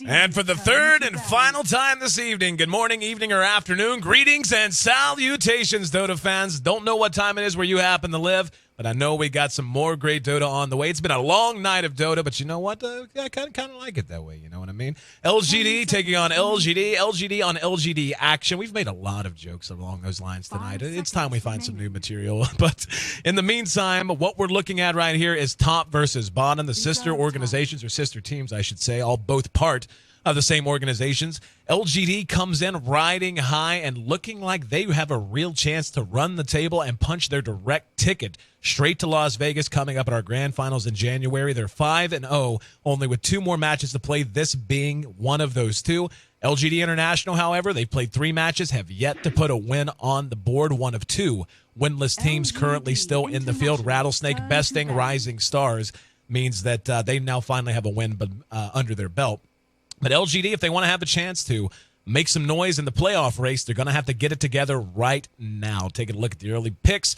And for the third and final time this evening, good morning, evening, or afternoon, greetings and salutations, Dota fans. Don't know what time it is where you happen to live, but I know we got some more great Dota on the way. It's been a long night of Dota, but you know what? I kind of like it that way, you know what I mean? LGD taking on LGD, LGD on LGD action. We've made a lot of jokes along those lines tonight. It's time we find some new material. But in the meantime, what we're looking at right here is top versus bottom. The sister organizations, or sister teams, I should say, all both part of the same organizations. LGD comes in riding high and looking like they have a real chance to run the table and punch their direct ticket straight to Las Vegas coming up at our grand finals in January. They're 5-0, only with 2 more matches to play, this being one of those 2. LGD International, however, they've played 3 matches, have yet to put a win on the board. One of 2 winless teams currently still in the field. Rattlesnake besting Rising Stars means that they now finally have a win under their belt. But LGD, if they want to have a chance to make some noise in the playoff race, they're going to have to get it together right now. Taking a look at the early picks,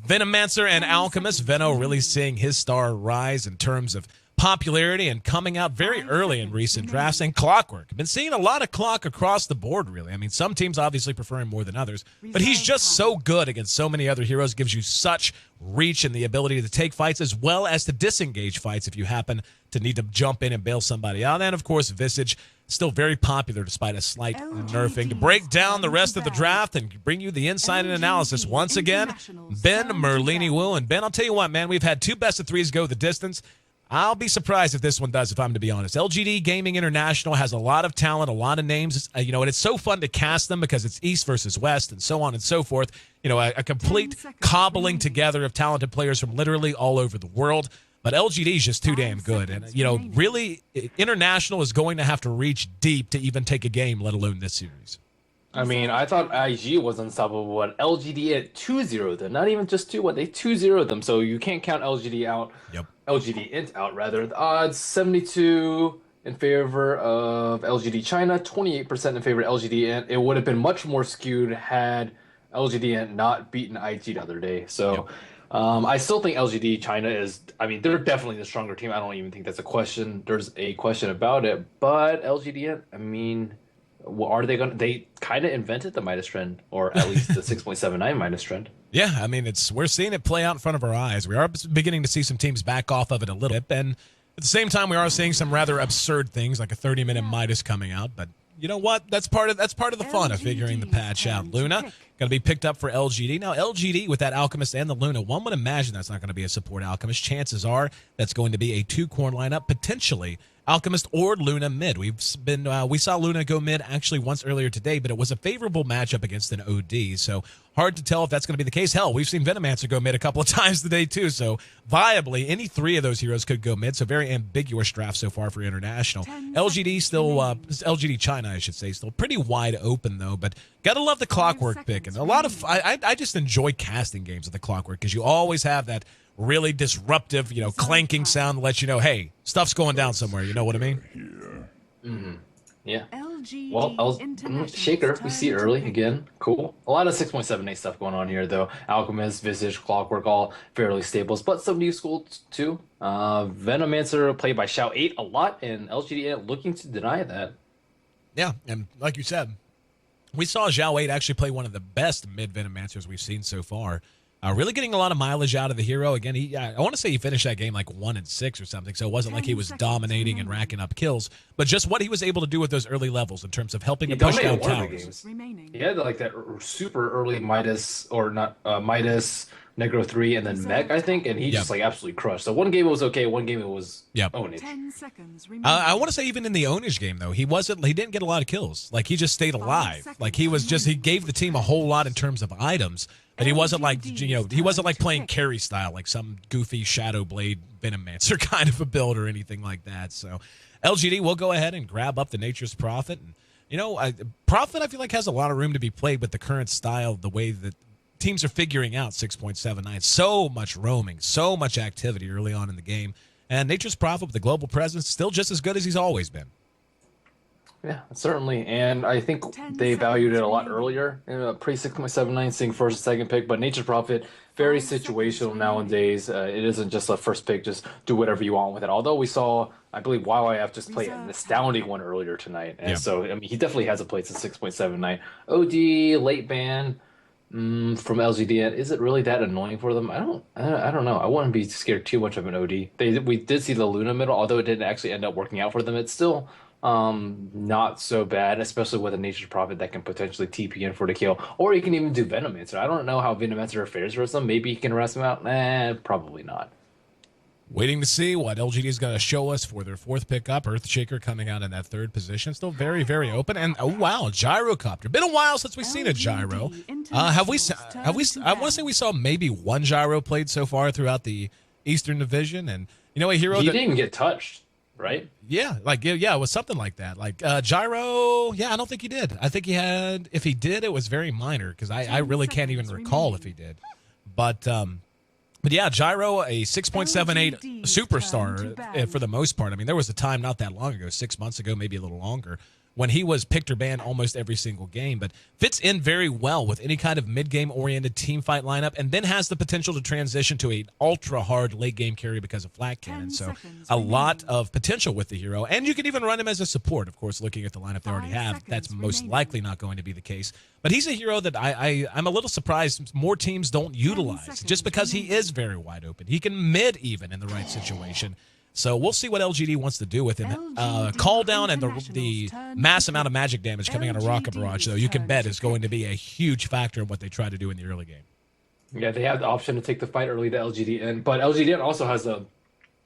Venomancer and Alchemist. Veno really seeing his star rise in terms of popularity and coming out very early in recent drafts. And Clockwork. I've been seeing a lot of Clock across the board, really. I mean, some teams obviously prefer him more than others, but he's just so good against so many other heroes, gives you such reach and the ability to take fights as well as to disengage fights if you happen to need to jump in and bail somebody out. And, of course, Visage, still very popular despite a slight nerfing. To break down the rest of the draft and bring you the insight and analysis, once again, Ben Merlini Wu. And, Ben, I'll tell you what, man, we've had 2 best-of-3s go the distance. I'll be surprised if this one does, if I'm to be honest. LGD Gaming International has a lot of talent, a lot of names, and it's so fun to cast them because it's East versus West and so on and so forth. A complete cobbling together of talented players from literally all over the world. But LGD is just too damn good. And, really, International is going to have to reach deep to even take a game, let alone this series. I mean, I thought IG was unstoppable, but LGD at 2-0 them. Not even just 2, they 2-0 them. So you can't count LGD out. Yep. LGD.int out, rather. The odds, 72 in favor of LGD China, 28% in favor of LGD.int. It would have been much more skewed had LGD.int not beaten IG the other day. So I still think LGD China is, they're definitely the stronger team. I don't even think that's a question. There's a question about it. But LGD.int, are they going? They kind of invented the Midas trend, or at least the 6.79 Midas trend. Yeah, we're seeing it play out in front of our eyes. We are beginning to see some teams back off of it a little bit, and at the same time, we are seeing some rather absurd things like a 30-minute Midas coming out. But you know what? That's part of the fun of figuring the patch out. Luna going to be picked up for LGD. Now, LGD with that Alchemist and the Luna, one would imagine that's not going to be a support Alchemist. Chances are that's going to be a 2-corn lineup, potentially Alchemist or Luna mid. We saw Luna go mid actually once earlier today, but it was a favorable matchup against an OD, so hard to tell if that's going to be the case. Hell, we've seen Venomancer go mid a couple of times today too, so viably, any 3 of those heroes could go mid, so very ambiguous draft so far for International. LGD China, I should say, still pretty wide open though, but gotta love the Clockwork pick, and I just enjoy casting games with the Clockwork because you always have that really disruptive, clanking sound that lets you know, hey, stuff's going down somewhere. You know what I mean? Mm-hmm. Yeah. Well, Shaker, we see early again. Cool. A lot of 6.78 stuff going on here, though. Alchemist, Visage, Clockwork, all fairly stables, but some new school too. Venomancer played by Xiao 8 a lot, and LGD looking to deny that. Yeah, and like you said, we saw Xiao 8 actually play one of the best mid Venomancers we've seen so far. Really getting a lot of mileage out of the hero. Again, I want to say he finished that game like 1-6 or something, so it wasn't like he was dominating and racking up kills, but just what he was able to do with those early levels in terms of helping to push down towers. He had like that super early Midas, or not Midas, Negro 3, and then Mech, I think, and he just like absolutely crushed. So one game it was okay, one game it was ownage. I want to say even in the ownage game though, he didn't get a lot of kills. Like he just stayed alive. Like he gave the team a whole lot in terms of items. But he wasn't like playing carry style, like some goofy Shadow Blade Venomancer kind of a build or anything like that. So LGD will go ahead and grab up the Nature's Prophet. And, Prophet I feel like has a lot of room to be played with the current style, the way that teams are figuring out 6.79. So much roaming, so much activity early on in the game. And Nature's Prophet with the global presence, still just as good as he's always been. Yeah, certainly. And I think 10 they valued seconds it a lot remaining. earlier, pre 6.79, seeing first and second pick. But Nature's Prophet, very 5 seconds situational remaining. nowadays. It isn't just a first pick, just do whatever you want with it. Although we saw, I believe, YYF just play an Reserve astounding time. one earlier tonight. And Yeah. so, I mean, he definitely has a place at 6.79. OD, late ban. From LGD, is it really that annoying for them? I don't know. I wouldn't be scared too much of an OD. We did see the Luna middle, although it didn't actually end up working out for them. It's still not so bad, especially with a Nature's Prophet that can potentially TP in for the kill, or he can even do Venomancer. I don't know how Venomancer fares versus them. Maybe he can rest him out. Probably not. Waiting to see what LGD is going to show us for their fourth pickup. Earthshaker coming out in that third position. Still very, very open. And, oh, wow, Gyrocopter. Been a while since we've seen a gyro. Have we, I want to say we saw maybe one gyro played so far throughout the Eastern Division. And, you know, a hero He that, didn't even get touched, right? yeah, it was something like that. Like, gyro, yeah, I don't think he did. I think he had, if he did, it was very minor because I really can't even recall if he did. But yeah, Gyro, a 6.78 superstar for the most part. I mean, there was a time not that long ago, 6 months ago, maybe a little longer, when he was picked or banned almost every single game, but fits in very well with any kind of mid-game oriented team fight lineup, and then has the potential to transition to an ultra-hard late-game carry because of flat cannon. So a lot of potential with the hero, and you can even run him as a support, of course, looking at the lineup they already have. That's most likely not going to be the case. But he's a hero that I'm a little surprised more teams don't utilize, just because he is very wide open. He can mid even in the right situation. So we'll see what LGD wants to do with him. Call down and the mass amount of magic damage coming out of Rocket Barrage, though, you can bet is going to be a huge factor in what they try to do in the early game. Yeah, they have the option to take the fight early to LGDN, but LGDN also has the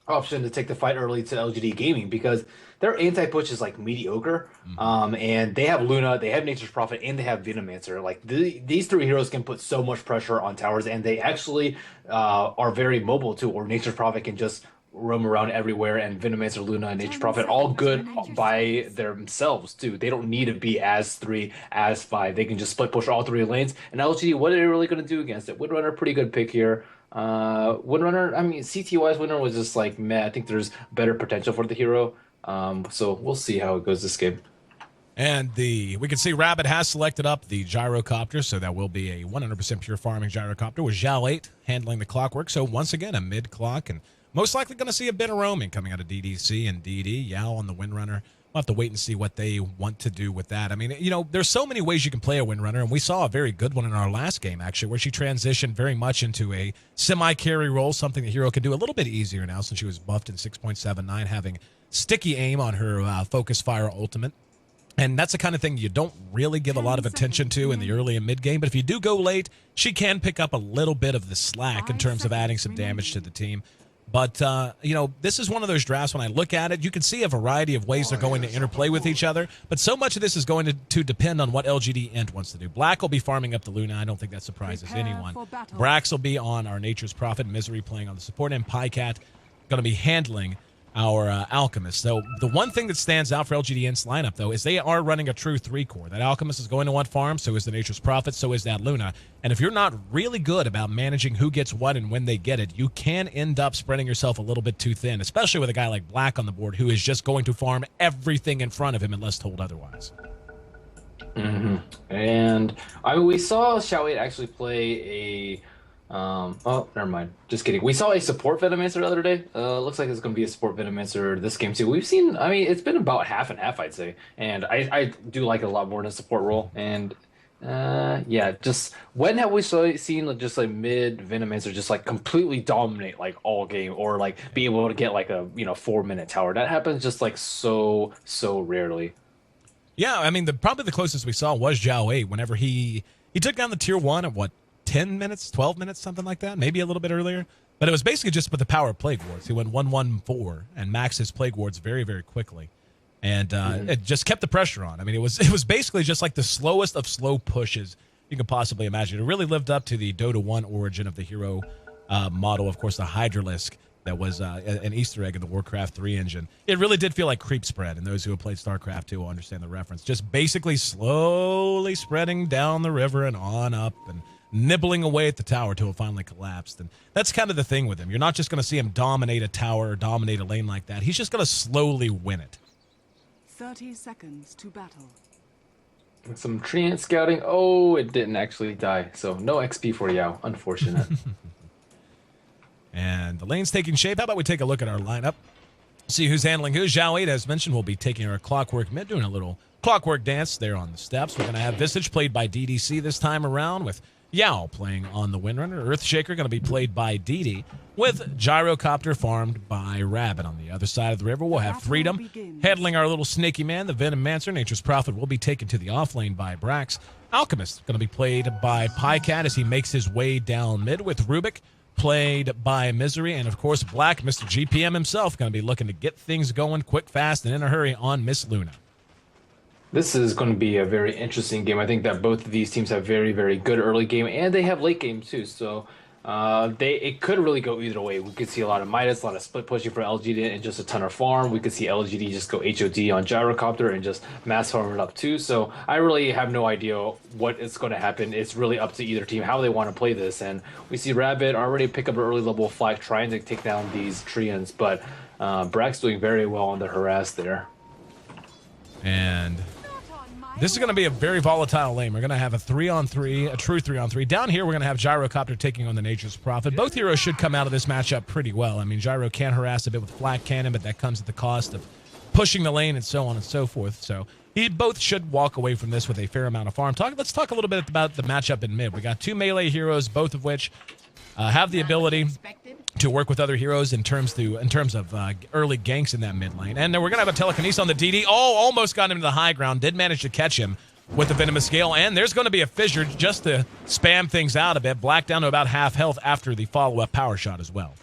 option to take the fight early to LGD Gaming because their anti-push is like mediocre. And they have Luna, they have Nature's Prophet, and they have Venomancer. Like these three heroes can put so much pressure on towers, and they actually are very mobile too. Or Nature's Prophet can just roam around everywhere, and Venomancer, Luna, and Nature's Prophet all good by themselves too. They don't need to be as three, as five. They can just split push all three lanes. And LGD, what are they really going to do against it? Windrunner, pretty good pick here. Windrunner, I mean, CT-wise, Windrunner was just like, meh, I think there's better potential for the hero. So we'll see how it goes this game. And we can see Rabbit has selected up the Gyrocopter, so that will be a 100% pure farming Gyrocopter with Zhao 8 handling the clockwork. So once again, a mid-clock, and most likely going to see a bit of roaming coming out of DDC and DD. Yao on the Windrunner. We'll have to wait and see what they want to do with that. I mean, you know, there's so many ways you can play a Windrunner, and we saw a very good one in our last game, actually, where she transitioned very much into a semi-carry role, something the hero can do a little bit easier now since she was buffed in 6.79, having sticky aim on her Focus Fire ultimate. And that's the kind of thing you don't really give a lot of attention to in the early and mid game. But if you do go late, she can pick up a little bit of the slack in terms of adding some damage to the team. But, you know, this is one of those drafts when I look at it, you can see a variety of ways they're going to interplay with each other. But so much of this is going to depend on what LGD.int wants to do. Black will be farming up the Luna. I don't think that surprises anyone. Brax will be on our Nature's Prophet. Misery playing on the support. And Pycat going to be handling our Alchemist. So the one thing that stands out for LGDN's lineup, though, is they are running a true 3-core. That Alchemist is going to want farm, so is the Nature's Prophet, so is that Luna. And if you're not really good about managing who gets what and when they get it, you can end up spreading yourself a little bit too thin, especially with a guy like Black on the board who is just going to farm everything in front of him unless told otherwise. And I mean, we saw Xiao 8 actually play a oh, never mind. Just kidding. We saw a support Venomancer the other day. Looks like it's going to be a support Venomancer this game too. We've seen, I mean, it's been about half and half, I'd say. And I do like it a lot more in a support role. And yeah, just when have we seen like, just like mid Venomancer just like completely dominate like all game or like be able to get like a 4-minute tower? That happens just like so rarely. Yeah, I mean, probably the closest we saw was Zhao 8 whenever he took down the tier 1 at what, 10 minutes, 12 minutes, something like that, maybe a little bit earlier. But it was basically just with the power of Plague Wards. He went 1-1-4 and maxed his Plague Wards very, very quickly. And it just kept the pressure on. I mean, it was basically just like the slowest of slow pushes you could possibly imagine. It really lived up to the Dota 1 origin of the hero model, of course, the Hydralisk that was an Easter egg in the Warcraft 3 engine. It really did feel like creep spread, and those who have played StarCraft 2 will understand the reference. Just basically slowly spreading down the river and on up and nibbling away at the tower till it finally collapsed. And that's kind of the thing with him. You're not just going to see him dominate a tower or dominate a lane like that. He's just going to slowly win it. 30 seconds to battle. Some treant scouting. Oh, it didn't actually die. So no XP for Yao. Unfortunate. And the lane's taking shape. How about we take a look at our lineup? See who's handling who. Zhao 8, as mentioned, will be taking our Clockwork mid, doing a little Clockwork dance there on the steps. We're going to have Visage played by DDC this time around, with Yao playing on the Windrunner. Earthshaker going to be played by DD, with Gyrocopter farmed by Rabbit. On the other side of the river, we'll have Freedom handling our little snaky man. The Venom Mancer, Nature's Prophet, will be taken to the off lane by Brax. Alchemist going to be played by Pycat as he makes his way down mid, with Rubik played by Misery. And, of course, Black, Mr. GPM himself, going to be looking to get things going quick, fast, and in a hurry on Miss Luna. This is going to be a very interesting game. I think that both of these teams have very, very good early game, and they have late game too. So it could really go either way. We could see a lot of Midas, a lot of split pushing for LGD, and just a ton of farm. We could see LGD just go HOD on Gyrocopter and just mass farm it up too. So I really have no idea what is going to happen. It's really up to either team how they want to play this. And we see Rabbit already pick up an early level flag trying to take down these Treants, but Brax doing very well on the harass there. And this is going to be a very volatile lane. We're going to have a 3-on-3, a true 3-on-3. Down here, we're going to have Gyrocopter taking on the Nature's Prophet. Both heroes should come out of this matchup pretty well. I mean, Gyro can harass a bit with Flak Cannon, but that comes at the cost of pushing the lane and so on and so forth. So both should walk away from this with a fair amount of farm. Let's talk a little bit about the matchup in mid. We got two melee heroes, both of which have the ability to work with other heroes in terms of early ganks in that mid lane. And then we're going to have a telekinesis on the DD. Oh, almost got him to the high ground. Did manage to catch him with the Venomous Gale. And there's going to be a fissure just to spam things out a bit. Black down to about half health after the follow-up power shot as well.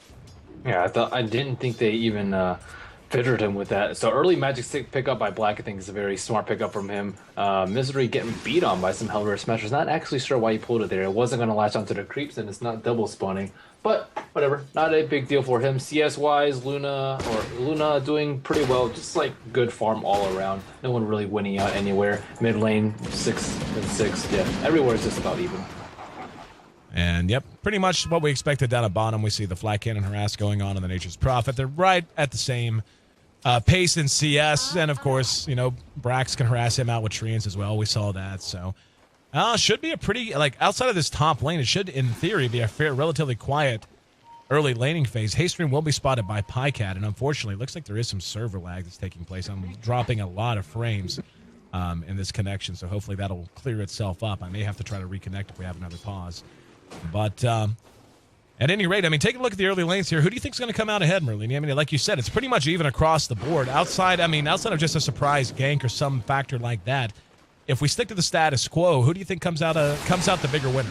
Yeah, I didn't think they even fitted him with that. So early Magic Stick pickup by Black, I think, is a very smart pickup from him. Misery getting beat on by some Hellraiser Smashers. Not actually sure why he pulled it there. It wasn't going to latch onto the creeps, and it's not double spawning. But whatever, not a big deal for him. CS-wise, Luna doing pretty well. Just like good farm all around. No one really winning out anywhere. Mid lane, 6 and 6. Yeah, everywhere is just about even. And, yep, pretty much what we expected down at bottom. We see the Flat Cannon harass going on in the Nature's Prophet. They're right at the same pace in CS. And, of course, Brax can harass him out with Treants as well. We saw that. So, should be a pretty, outside of this top lane, it should, in theory, be a relatively quiet early laning phase. Haystream will be spotted by Pycat. And, unfortunately, it looks like there is some server lag that's taking place. I'm dropping a lot of frames in this connection. So, hopefully, that'll clear itself up. I may have to try to reconnect if we have another pause. But at any rate, taking a look at the early lanes here. Who do you think is going to come out ahead, Merlini? Like you said, it's pretty much even across the board. Outside of just a surprise gank or some factor like that, if we stick to the status quo, who do you think comes out the bigger winner?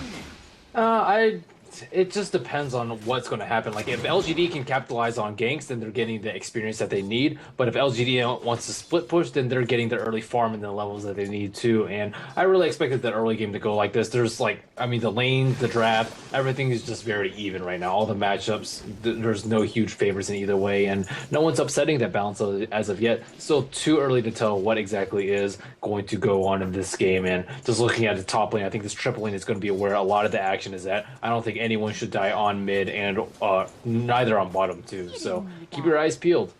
It just depends on what's going to happen. Like, if LGD can capitalize on ganks, then they're getting the experience that they need. But if LGD wants to split push, then they're getting the early farm and the levels that they need too. And I really expected that early game to go like this. There's the lane, the draft, everything is just very even right now. All the matchups, there's no huge favorites in either way. And no one's upsetting that balance as of yet. Still too early to tell what exactly is going to go on in this game. And just looking at the top lane, I think this triple lane is going to be where a lot of the action is at. I don't think anyone should die on mid, and neither on bottom too. So keep your eyes peeled.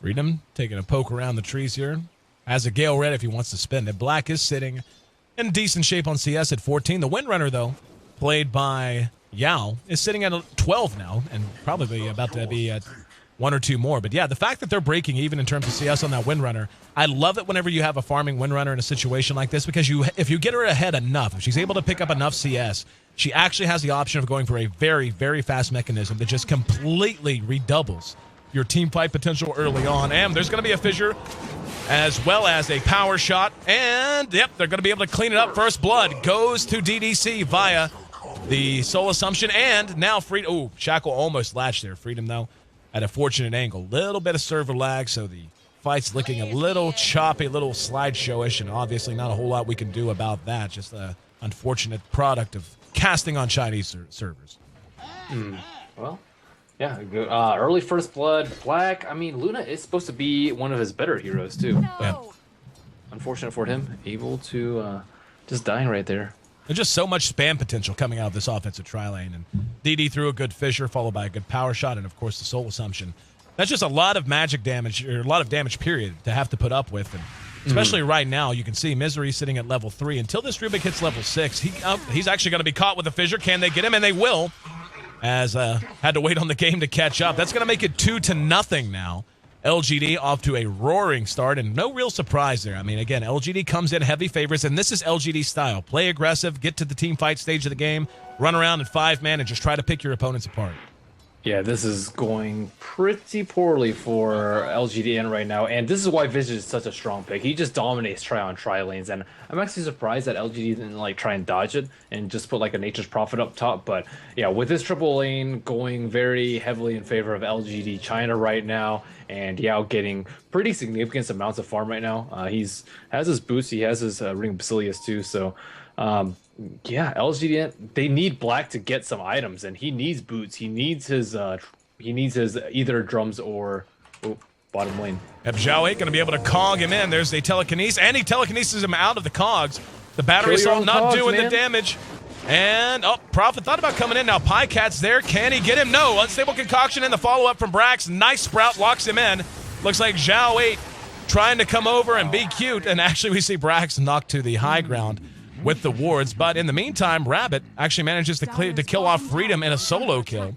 Freedom taking a poke around the trees here. Has a Gale Red if he wants to spin it. Black is sitting in decent shape on CS at 14. The Windrunner, though, played by Yao, is sitting at 12 now, and probably about to be at 1 or 2 more. But yeah, the fact that they're breaking even in terms of CS on that Windrunner, I love it whenever you have a farming Windrunner in a situation like this, because if you get her ahead enough, if she's able to pick up enough CS, she actually has the option of going for a very, very fast mechanism that just completely redoubles your team fight potential early on. And there's going to be a fissure as well as a power shot. And, yep, they're going to be able to clean it up. First blood goes to DDC via the Soul Assumption. And now Freedom. Oh, Shackle almost latched there. Freedom, though, at a fortunate angle. Little bit of server lag, so the fight's looking a little choppy, a little slideshow-ish, and obviously not a whole lot we can do about that. Just an unfortunate product of casting on Chinese servers. Well, yeah, early first blood. Black, Luna is supposed to be one of his better heroes too. No. Yeah. Unfortunate for him, able to just dying right there. There's just so much spam potential coming out of this offensive tri-lane, and DD threw a good fissure followed by a good power shot, and of course the Soul Assumption That's just a lot of magic damage, or a lot of damage, period, to have to put up with. And especially right now, you can see Misery sitting at level 3. Until this Rubik hits level 6, he's actually going to be caught with a fissure. Can they get him? And they will, as had to wait on the game to catch up. That's going to make it 2-0 now. LGD off to a roaring start, and no real surprise there. I mean, again, LGD comes in heavy favorites, and this is LGD style. Play aggressive, get to the team fight stage of the game, run around in 5-man, and just try to pick your opponents apart. Yeah, this is going pretty poorly for LGDN right now, and this is why Visage is such a strong pick. He just dominates try lanes, and I'm actually surprised that LGD didn't like try and dodge it and just put like a Nature's Prophet up top. But yeah, with this triple lane going very heavily in favor of LGD China right now, and Yao getting pretty significant amounts of farm right now. Has his boots, he has his Ring of Basilius too, so yeah, LGDN, they need Black to get some items, and he needs boots. He needs his either drums or bottom lane. Yep, Zhao 8 going to be able to cog him in. There's the telekinesis, and he telekinesis him out of the cogs. The battery assault not doing the damage. And, Prophet thought about coming in. Now Pycat's there. Can he get him? No. Unstable concoction in the follow-up from Brax. Nice sprout, locks him in. Looks like Zhao 8 trying to come over and be cute. And actually we see Brax knocked to the high ground with the wards. But in the meantime, Rabbit actually manages to kill off Freedom in a solo kill.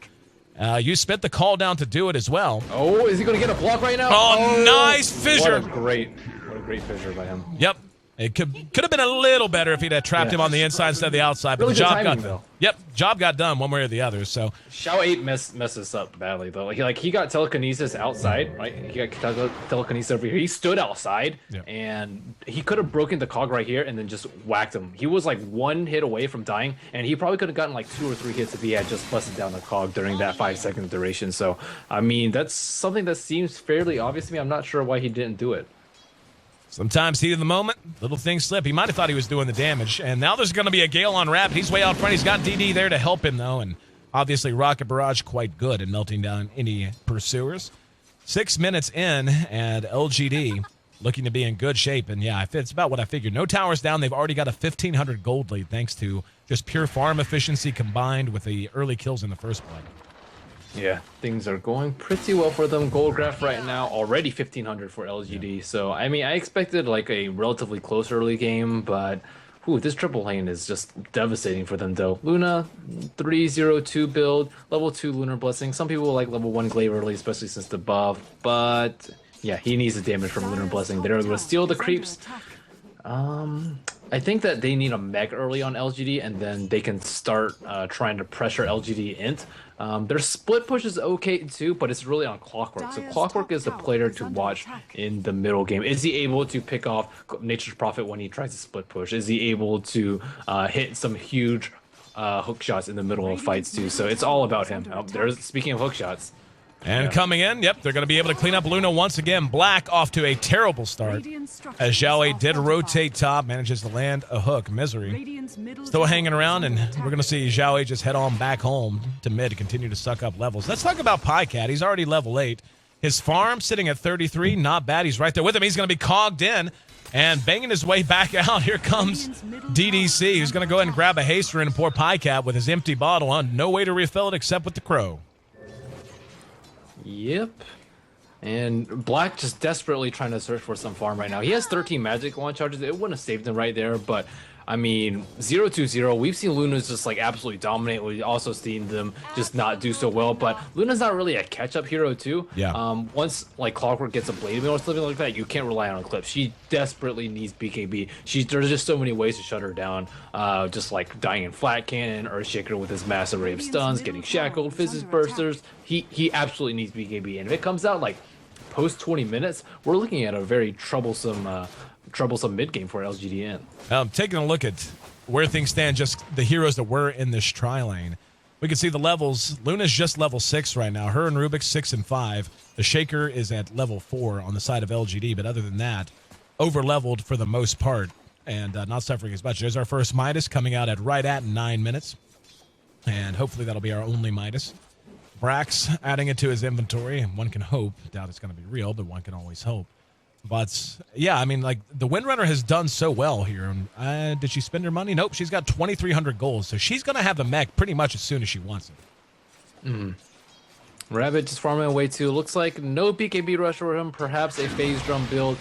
You spit the call down to do it as well. Oh, is he going to get a block right now? Oh, nice fissure. What a great fissure by him. Yep. It could have been a little better if he'd had trapped him on the inside instead of the outside, but really the job timing, got though. Yep, job got done one way or the other. So Xiao 8 messes up badly though. He got telekinesis outside, right? He got telekinesis over here. He stood outside, and he could have broken the cog right here and then just whacked him. He was like one hit away from dying, and he probably could have gotten like 2 or 3 hits if he had just busted down the cog during that 5-second duration. So I mean, that's something that seems fairly obvious to me. I'm not sure why he didn't do it. Sometimes heat of the moment, little things slip. He might have thought he was doing the damage. And now there's going to be a Gale on Rabbit. He's way out front. He's got DD there to help him, though. And obviously Rocket Barrage quite good at melting down any pursuers. 6 minutes in, and LGD looking to be in good shape. And yeah, it's about what I figured. No towers down. They've already got a 1,500 gold lead thanks to just pure farm efficiency combined with the early kills in the first play. Yeah, things are going pretty well for them. Gold graph right now, already 1,500 for LGD. Yeah. So, I mean, I expected like a relatively close early game, but this triple lane is just devastating for them, though. Luna, 302 build, level 2 Lunar Blessing. Some people like level 1 Glaive early, especially since the buff, but yeah, he needs the damage from Lunar Blessing. They're going to steal the creeps. I think that they need a mech early on LGD, and then they can start trying to pressure LGD.int. Their split push is okay too, but it's really on Clockwork. So Clockwork is the player to watch in the middle game. Is he able to pick off Nature's Prophet when he tries to split push? Is he able to hit some huge hook shots in the middle of fights too? So it's all about him. Speaking of hook shots. And coming in, yep, they're going to be able to clean up Luna once again. Black off to a terrible start. As Zhao did rotate top, manages to land a hook. Misery still hanging around, and we're going to see Zhao just head on back home to mid to continue to suck up levels. Let's talk about Pycat. He's already level 8. His farm sitting at 33, not bad. He's right there with him. He's going to be cogged in and banging his way back out. Here comes DDC, who's going to go ahead and grab a haster and pour Pycat with his empty bottle on. No way to refill it except with the crow. Yep. And Black just desperately trying to search for some farm right now. He has 13 magic launch charges. It wouldn't have saved him right there, but I mean, 0-2-0. We've seen Luna's just like absolutely dominate. We've also seen them just not do so well, but Luna's not really a catch-up hero too. Yeah. Once like Clockwork gets a blade mill or something like that, you can't rely on Eclipse. She desperately needs BKB. There's just so many ways to shut her down. Just like dying in flat cannon, Earthshaker with his massive array of stuns, getting shackled, Physis bursters. He absolutely needs BKB, and if it comes out like post 20 minutes, we're looking at a very troublesome mid game for LGDN. Taking a look at where things stand, just the heroes that were in this tri lane. We can see the levels. Luna's just level 6 right now. Her and Rubik 6 and 5. The Shaker is at level 4 on the side of LGD, but other than that, over leveled for the most part and not suffering as much. There's our first Midas coming out at right at 9 minutes, and hopefully that'll be our only Midas. Brax adding it to his inventory, and one can hope. Doubt it's going to be real, but one can always hope. But, yeah, I mean, like, the Windrunner has done so well here. Did she spend her money? Nope, she's got 2,300 gold, so she's going to have the mech pretty much as soon as she wants it. Rabbit just farming away too. Looks like no BKB rush for him. Perhaps a phase drum build.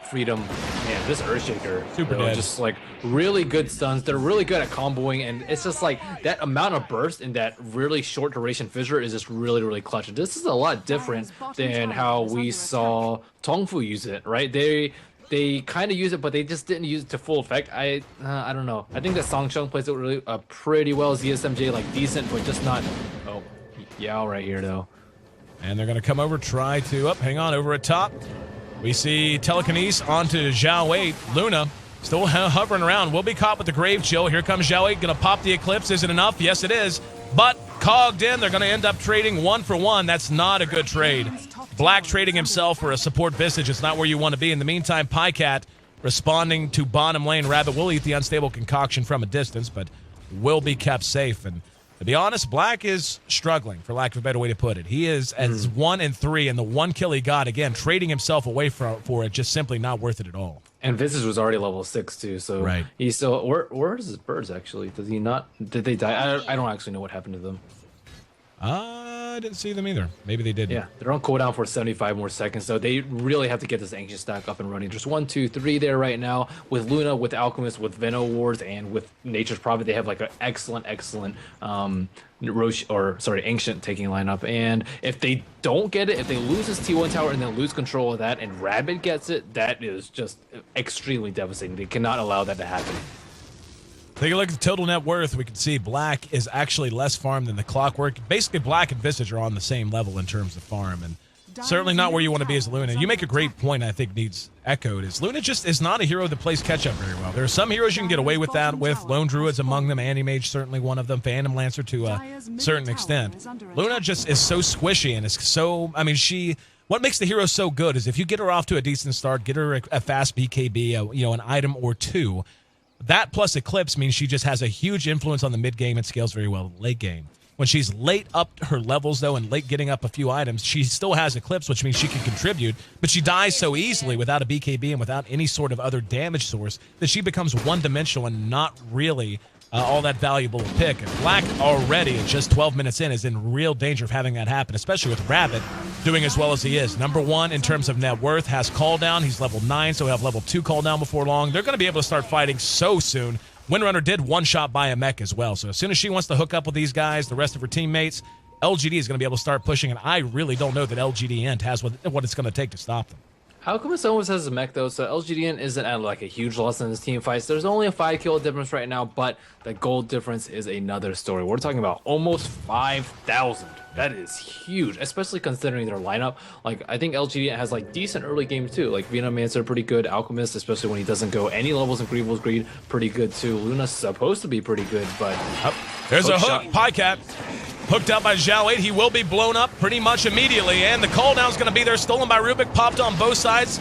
Freedom. Man, this Earthshaker. Super dead. Just like really good stuns. They're really good at comboing, and it's just like that amount of burst in that really short duration fissure is just really, really clutch. And this is a lot different than how we saw Tongfu use it, right? They kind of use it, but they just didn't use it to full effect. I don't know. I think that Songcheng plays it really pretty well. ZSMJ like decent, but just not. Oh, Yao right here though. And they're going to come over, try to hang on over at top. We see Telekinese onto Zhao 8. Luna still hovering around. Will be caught with the Grave Chill. Here comes Zhao 8. Going to pop the Eclipse. Is it enough? Yes, it is. But cogged in. They're going to end up trading 1 for 1. That's not a good trade. Black trading himself for a support Visage. It's not where you want to be. In the meantime, Pycat responding to bottom lane. Rabbit will eat the unstable concoction from a distance, but will be kept safe. And to be honest, Black is struggling, for lack of a better way to put it. He is as 1 and 3, and the one kill he got, again, trading himself away for it, just simply not worth it at all. And Visage was already level 6 too, so right. He's still. Where is his birds actually? Does he not? Did they die? I don't actually know what happened to them. I didn't see them either. Maybe they did. Yeah, they're on cooldown for 75 more seconds, so they really have to get this Ancient stack up and running. There's 1, 2, 3 there right now with Luna, with Alchemist, with Veno Wards, and with Nature's Prophet. They have like an excellent Ancient taking lineup. And if they don't get it, if they lose this T1 tower and then lose control of that, and Rabbit gets it, that is just extremely devastating. They cannot allow that to happen. Take a look at the total net worth. We can see Black is actually less farm than the Clockwork. Basically, Black and Visage are on the same level in terms of farm, and certainly not where you want to be as Luna. You make a great point, I think needs echoed, is Luna just is not a hero that plays catch-up very well. There are some heroes you can get away with that with. Lone Druid's among them, Anti-Mage certainly one of them, Phantom Lancer to a certain extent. Luna just is so squishy and is so, I mean, what makes the hero so good is if you get her off to a decent start, get her a fast BKB, an item or two, that plus Eclipse means she just has a huge influence on the mid game and scales very well late game. When she's late up her levels, though, and late getting up a few items, she still has Eclipse, which means she can contribute, but she dies so easily without a BKB and without any sort of other damage source that she becomes one-dimensional and not really all that valuable to pick. And Black already, at just 12 minutes in, is in real danger of having that happen, especially with Rabbit doing as well as he is. Number 1 in terms of net worth, has call down. He's level 9, so he'll have level 2 call down before long. They're going to be able to start fighting so soon. Windrunner did one-shot by a mech as well, so as soon as she wants to hook up with these guys, the rest of her teammates, LGD is going to be able to start pushing, and I really don't know that LGD.int has what it's going to take to stop them. Alchemist always has a mech though, so LGD isn't at like a huge loss in this team fights. There's only a 5 kill difference right now, but the gold difference is another story. We're talking about almost 5,000. That is huge, especially considering their lineup. Like, I think LGD has like decent early games too. Like Venomancer pretty good, Alchemist, especially when he doesn't go any levels in Grievous Greed, pretty good too. Luna's supposed to be pretty good, but there's a hook. Pycat hooked up by Zhao 8. He will be blown up pretty much immediately, and the call down is going to be there, stolen by Rubik, popped on both sides.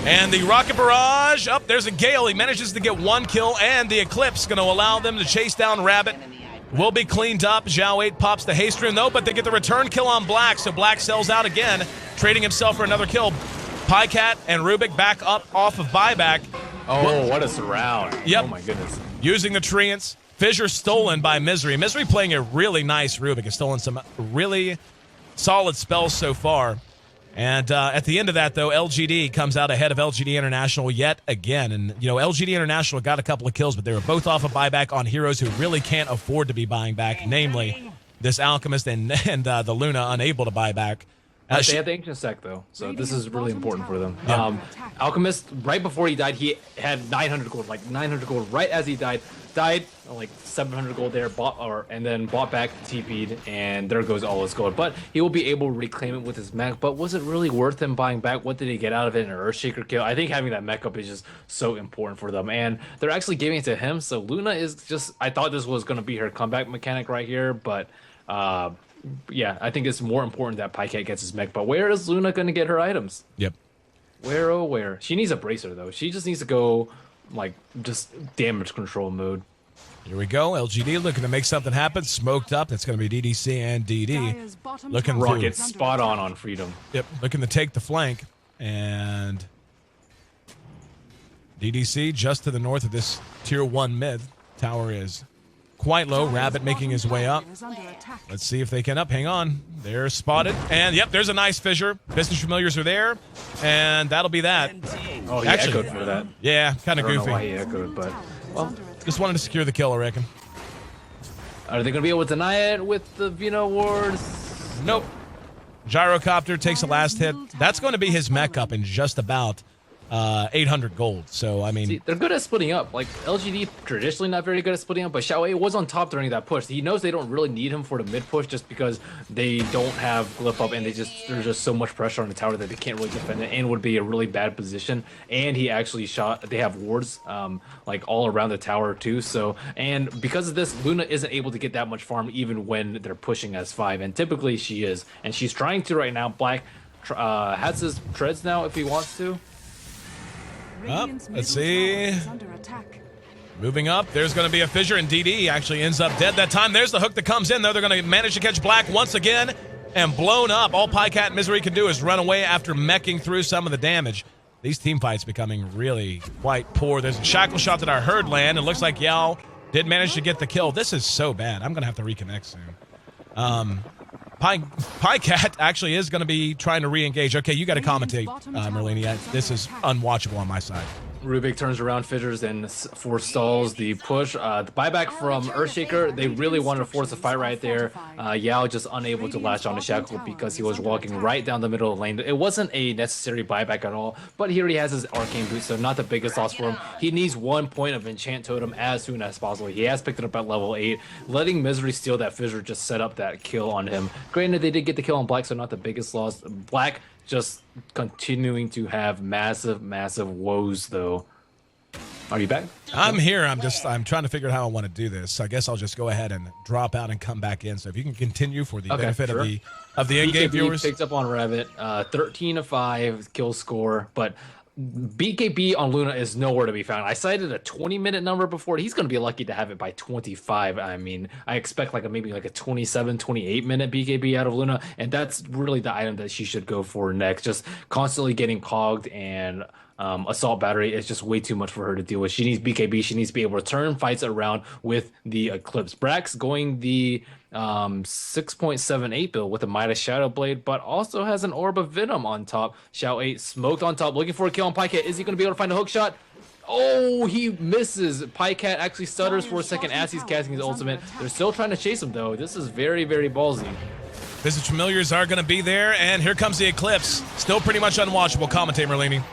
And the Rocket Barrage, there's a Gale. He manages to get 1 kill, and the Eclipse going to allow them to chase down Rabbit. Will be cleaned up. Zhao 8 pops the haste rune, though, but they get the return kill on Black, so Black sells out again, trading himself for another kill. Pycat and Rubik back up off of buyback. Oh, what a surround. Yep. Oh, my goodness. Using the Treants. Fissure stolen by Misery. Misery playing a really nice Rubik. Has stolen some really solid spells so far. And at the end of that, though, LGD comes out ahead of LGD International yet again. And, LGD International got a couple of kills, but they were both off a buyback on heroes who really can't afford to be buying back, namely this Alchemist and the Luna unable to buy back. They have the Ancient Sec, though, so this is really important for them. Yeah. Alchemist, right before he died, he had 900 gold, like 900 gold right as he died. Died, like 700 gold there, and then bought back, TP'd, and there goes all his gold. But he will be able to reclaim it with his mech. But was it really worth him buying back? What did he get out of it? An Earthshaker kill? I think having that mech up is just so important for them. And they're actually giving it to him. So Luna is just, I thought this was going to be her comeback mechanic right here. But yeah, I think it's more important that Pycat gets his mech. But where is Luna going to get her items? Yep. Where, oh, where? She needs a bracer, though. She just needs to go, like, just damage control mode. Here we go. LGD looking to make something happen. Smoked up. That's going to be DDC and DD. Looking Rocket spot on Freedom. Yep. Looking to take the flank. And DDC just to the north of this tier 1 mid. Tower is quite low. Rabbit making his way up. Is under attack. Let's see if they can up. Hang on. They're spotted. And, yep, there's a nice fissure. Business Familiars are there. And that'll be that. Oh, he Actually, echoed for that. Yeah, kind I of don't know why goofy. he echoed, but well, Just wanted to secure the kill, I reckon. are they gonna be able to deny it with the Vino Wars? Nope. Gyrocopter takes the last hit. That's going to be his mech up in just about 800 gold. So, I mean... See, they're good at splitting up. Like, LGD traditionally not very good at splitting up, but Xiaowei was on top during that push. He knows they don't really need him for the mid push just because they don't have glyph up and there's just so much pressure on the tower that they can't really defend it and would be a really bad position. And he actually they have wards like all around the tower too. So, and because of this, Luna isn't able to get that much farm even when they're pushing S5. And typically she is. And she's trying to right now. Black has his treads now if he wants to. Radiant's let's middle see. tower is under attack. Moving up, there's going to be a fissure, and DD actually ends up dead that time. There's the hook that comes in, though. They're going to manage to catch Black once again and blown up. All Pycat and Misery can do is run away after meching through some of the damage. These team fights becoming really quite poor. There's a shackle shot that I heard land. It looks like Yao did manage to get the kill. This is so bad. I'm going to have to reconnect soon. Pycat actually is going to be trying to re-engage. Okay, you got to commentate, Merlini. This is unwatchable on my side. Rubik turns around, fissures, and forestalls the push. The buyback from Earthshaker, they really wanted to force a fight right there. Yao just unable to latch on to Shackle because he was walking right down the middle of the lane. It wasn't a necessary buyback at all, but he already has his Arcane Boot, so not the biggest loss for him. He needs 1 point of Enchant Totem as soon as possible. He has picked it up at level 8. Letting Misery steal that fissure just set up that kill on him. Granted, they did get the kill on Black, so not the biggest loss. Black just continuing to have massive woes though. Are you back? I'm here. I'm trying to figure out how I want to do this. I guess I'll just go ahead and drop out and come back in. So if you can continue for the benefit sure. of the in-game BKB viewers. picked up on Rabbit, 13-5 kill score, but BKB on Luna is nowhere to be found. I cited a 20-minute number before. He's going to be lucky to have it by 25. I mean, I expect maybe a 27, 28-minute BKB out of Luna, and that's really the item that she should go for next. Just constantly getting cogged and Assault Battery is just way too much for her to deal with. She needs BKB. She needs to be able to turn fights around with the Eclipse. Brax going the 6.78 build with a Midas Shadow Blade, but also has an Orb of Venom on top. Xiao 8 smoked on top, looking for a kill on Pycat. Is he going to be able to find a hook shot? Oh, he misses. Pycat actually stutters for a second as he's casting his ultimate. They're still trying to chase him, though. This is very ballsy. Visage Familiars are going to be there, and here comes the Eclipse. Still pretty much unwatchable. Commentate, Merlini.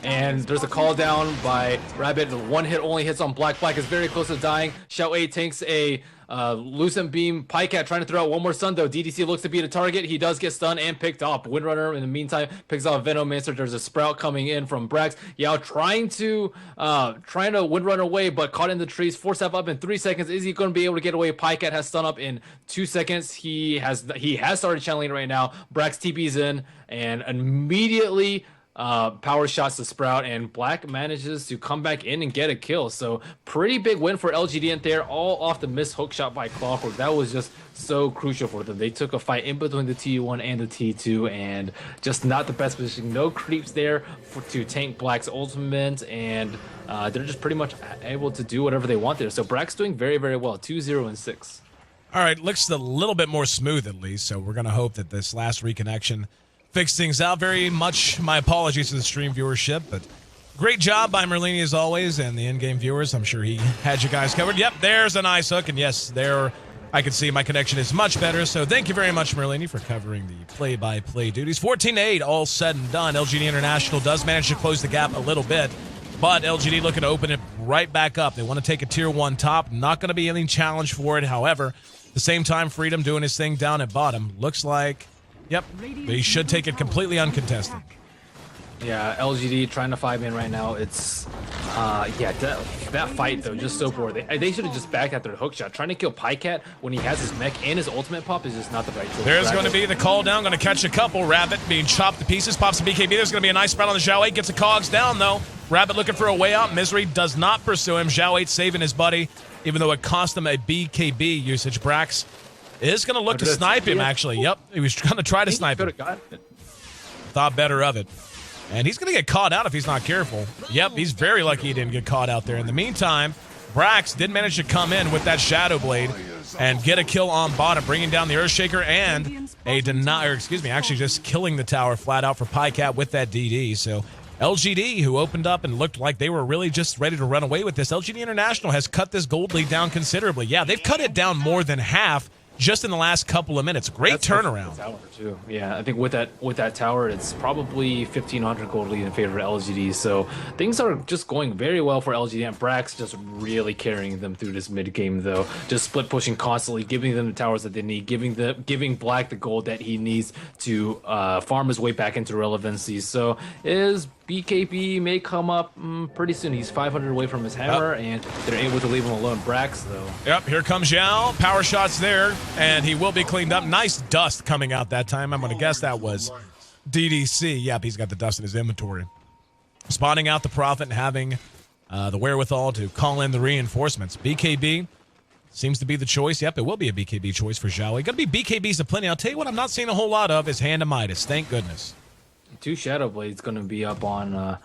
And there's a call down by Rabbit. One hit only hits on Black. Black is very close to dying. Xiao 8 tanks a Lucent Beam. Pycat trying to throw out one more stun, though. DDC looks to be the target. He does get stunned and picked up. Windrunner, in the meantime, picks off Venomancer. There's a Sprout coming in from Brax. Yao trying to Windrunner away, but caught in the trees. Force up in 3 seconds. Is he going to be able to get away? Pycat has stun up in 2 seconds. He has started channeling right now. Brax TP's in and immediately power shots to Sprout, and Black manages to come back in and get a kill. So pretty big win for LGD there, all off the missed hook shot by Clockwork. That was just so crucial for them. They took a fight in between the T1 and the T2 and just not the best position. No creeps there to tank Black's ultimate, and they're just pretty much able to do whatever they want there. So Brack's doing very well, 2-0-6. All right, looks a little bit more smooth at least, so we're going to hope that this last reconnection fix things out. Very much my apologies to the stream viewership, but great job by Merlini as always, and the in-game viewers. I'm sure he had you guys covered. Yep, there's a nice hook, and yes, there I can see my connection is much better. So thank you very much, Merlini, for covering the play-by-play duties. 14-8, all said and done. LGD International does manage to close the gap a little bit, but LGD looking to open it right back up. They want to take a tier 1 top. Not going to be any challenge for it. However, at the same time, Freedom doing his thing down at bottom. Looks like yep, they should take it completely uncontested. Yeah, LGD trying to 5-man right now. It's, that fight, though, just so poor. They should have just backed after the hook shot. Trying to kill Pycat when he has his mech and his ultimate pop is just not the right choice. There's going to be the call down. Going to catch a couple. Rabbit being chopped to pieces. Pops a BKB. There's going to be a nice spread on the Xiao 8. Gets a cogs down, though. Rabbit looking for a way out. Misery does not pursue him. Xiao 8 saving his buddy, even though it cost him a BKB usage. Brax is going to look to snipe him, actually. Yep, he was going to try to snipe him. Thought better of it. And he's going to get caught out if he's not careful. Yep, he's very lucky he didn't get caught out there. In the meantime, Brax did manage to come in with that Shadow Blade and get a kill on bottom, bringing down the Earthshaker and actually just killing the tower flat out for PyCat with that DD. So LGD, who opened up and looked like they were really just ready to run away with this, LGD International has cut this gold lead down considerably. Yeah, they've cut it down more than half just in the last couple of minutes. Great turnaround. Tower too. Yeah, I think with that tower, it's probably 1,500 gold lead in favor of LGD. So things are just going very well for LGD, and Brax just really carrying them through this mid game though. Just split pushing constantly, giving them the towers that they need, giving Black the gold that he needs to farm his way back into relevancy. So is BKB may come up pretty soon. He's 500 away from his hammer, and they're able to leave him alone. Brax, though. Yep, here comes Yao. Power shots there, and he will be cleaned up. Nice dust coming out that time. I'm going to guess that was DDC. Yep, he's got the dust in his inventory. Spotting out the Prophet and having the wherewithal to call in the reinforcements. BKB seems to be the choice. Yep, it will be a BKB choice for Zhao. Going to be BKBs aplenty. I'll tell you what I'm not seeing a whole lot of is Hand of Midas. Thank goodness. 2 Shadow Blades going to be up on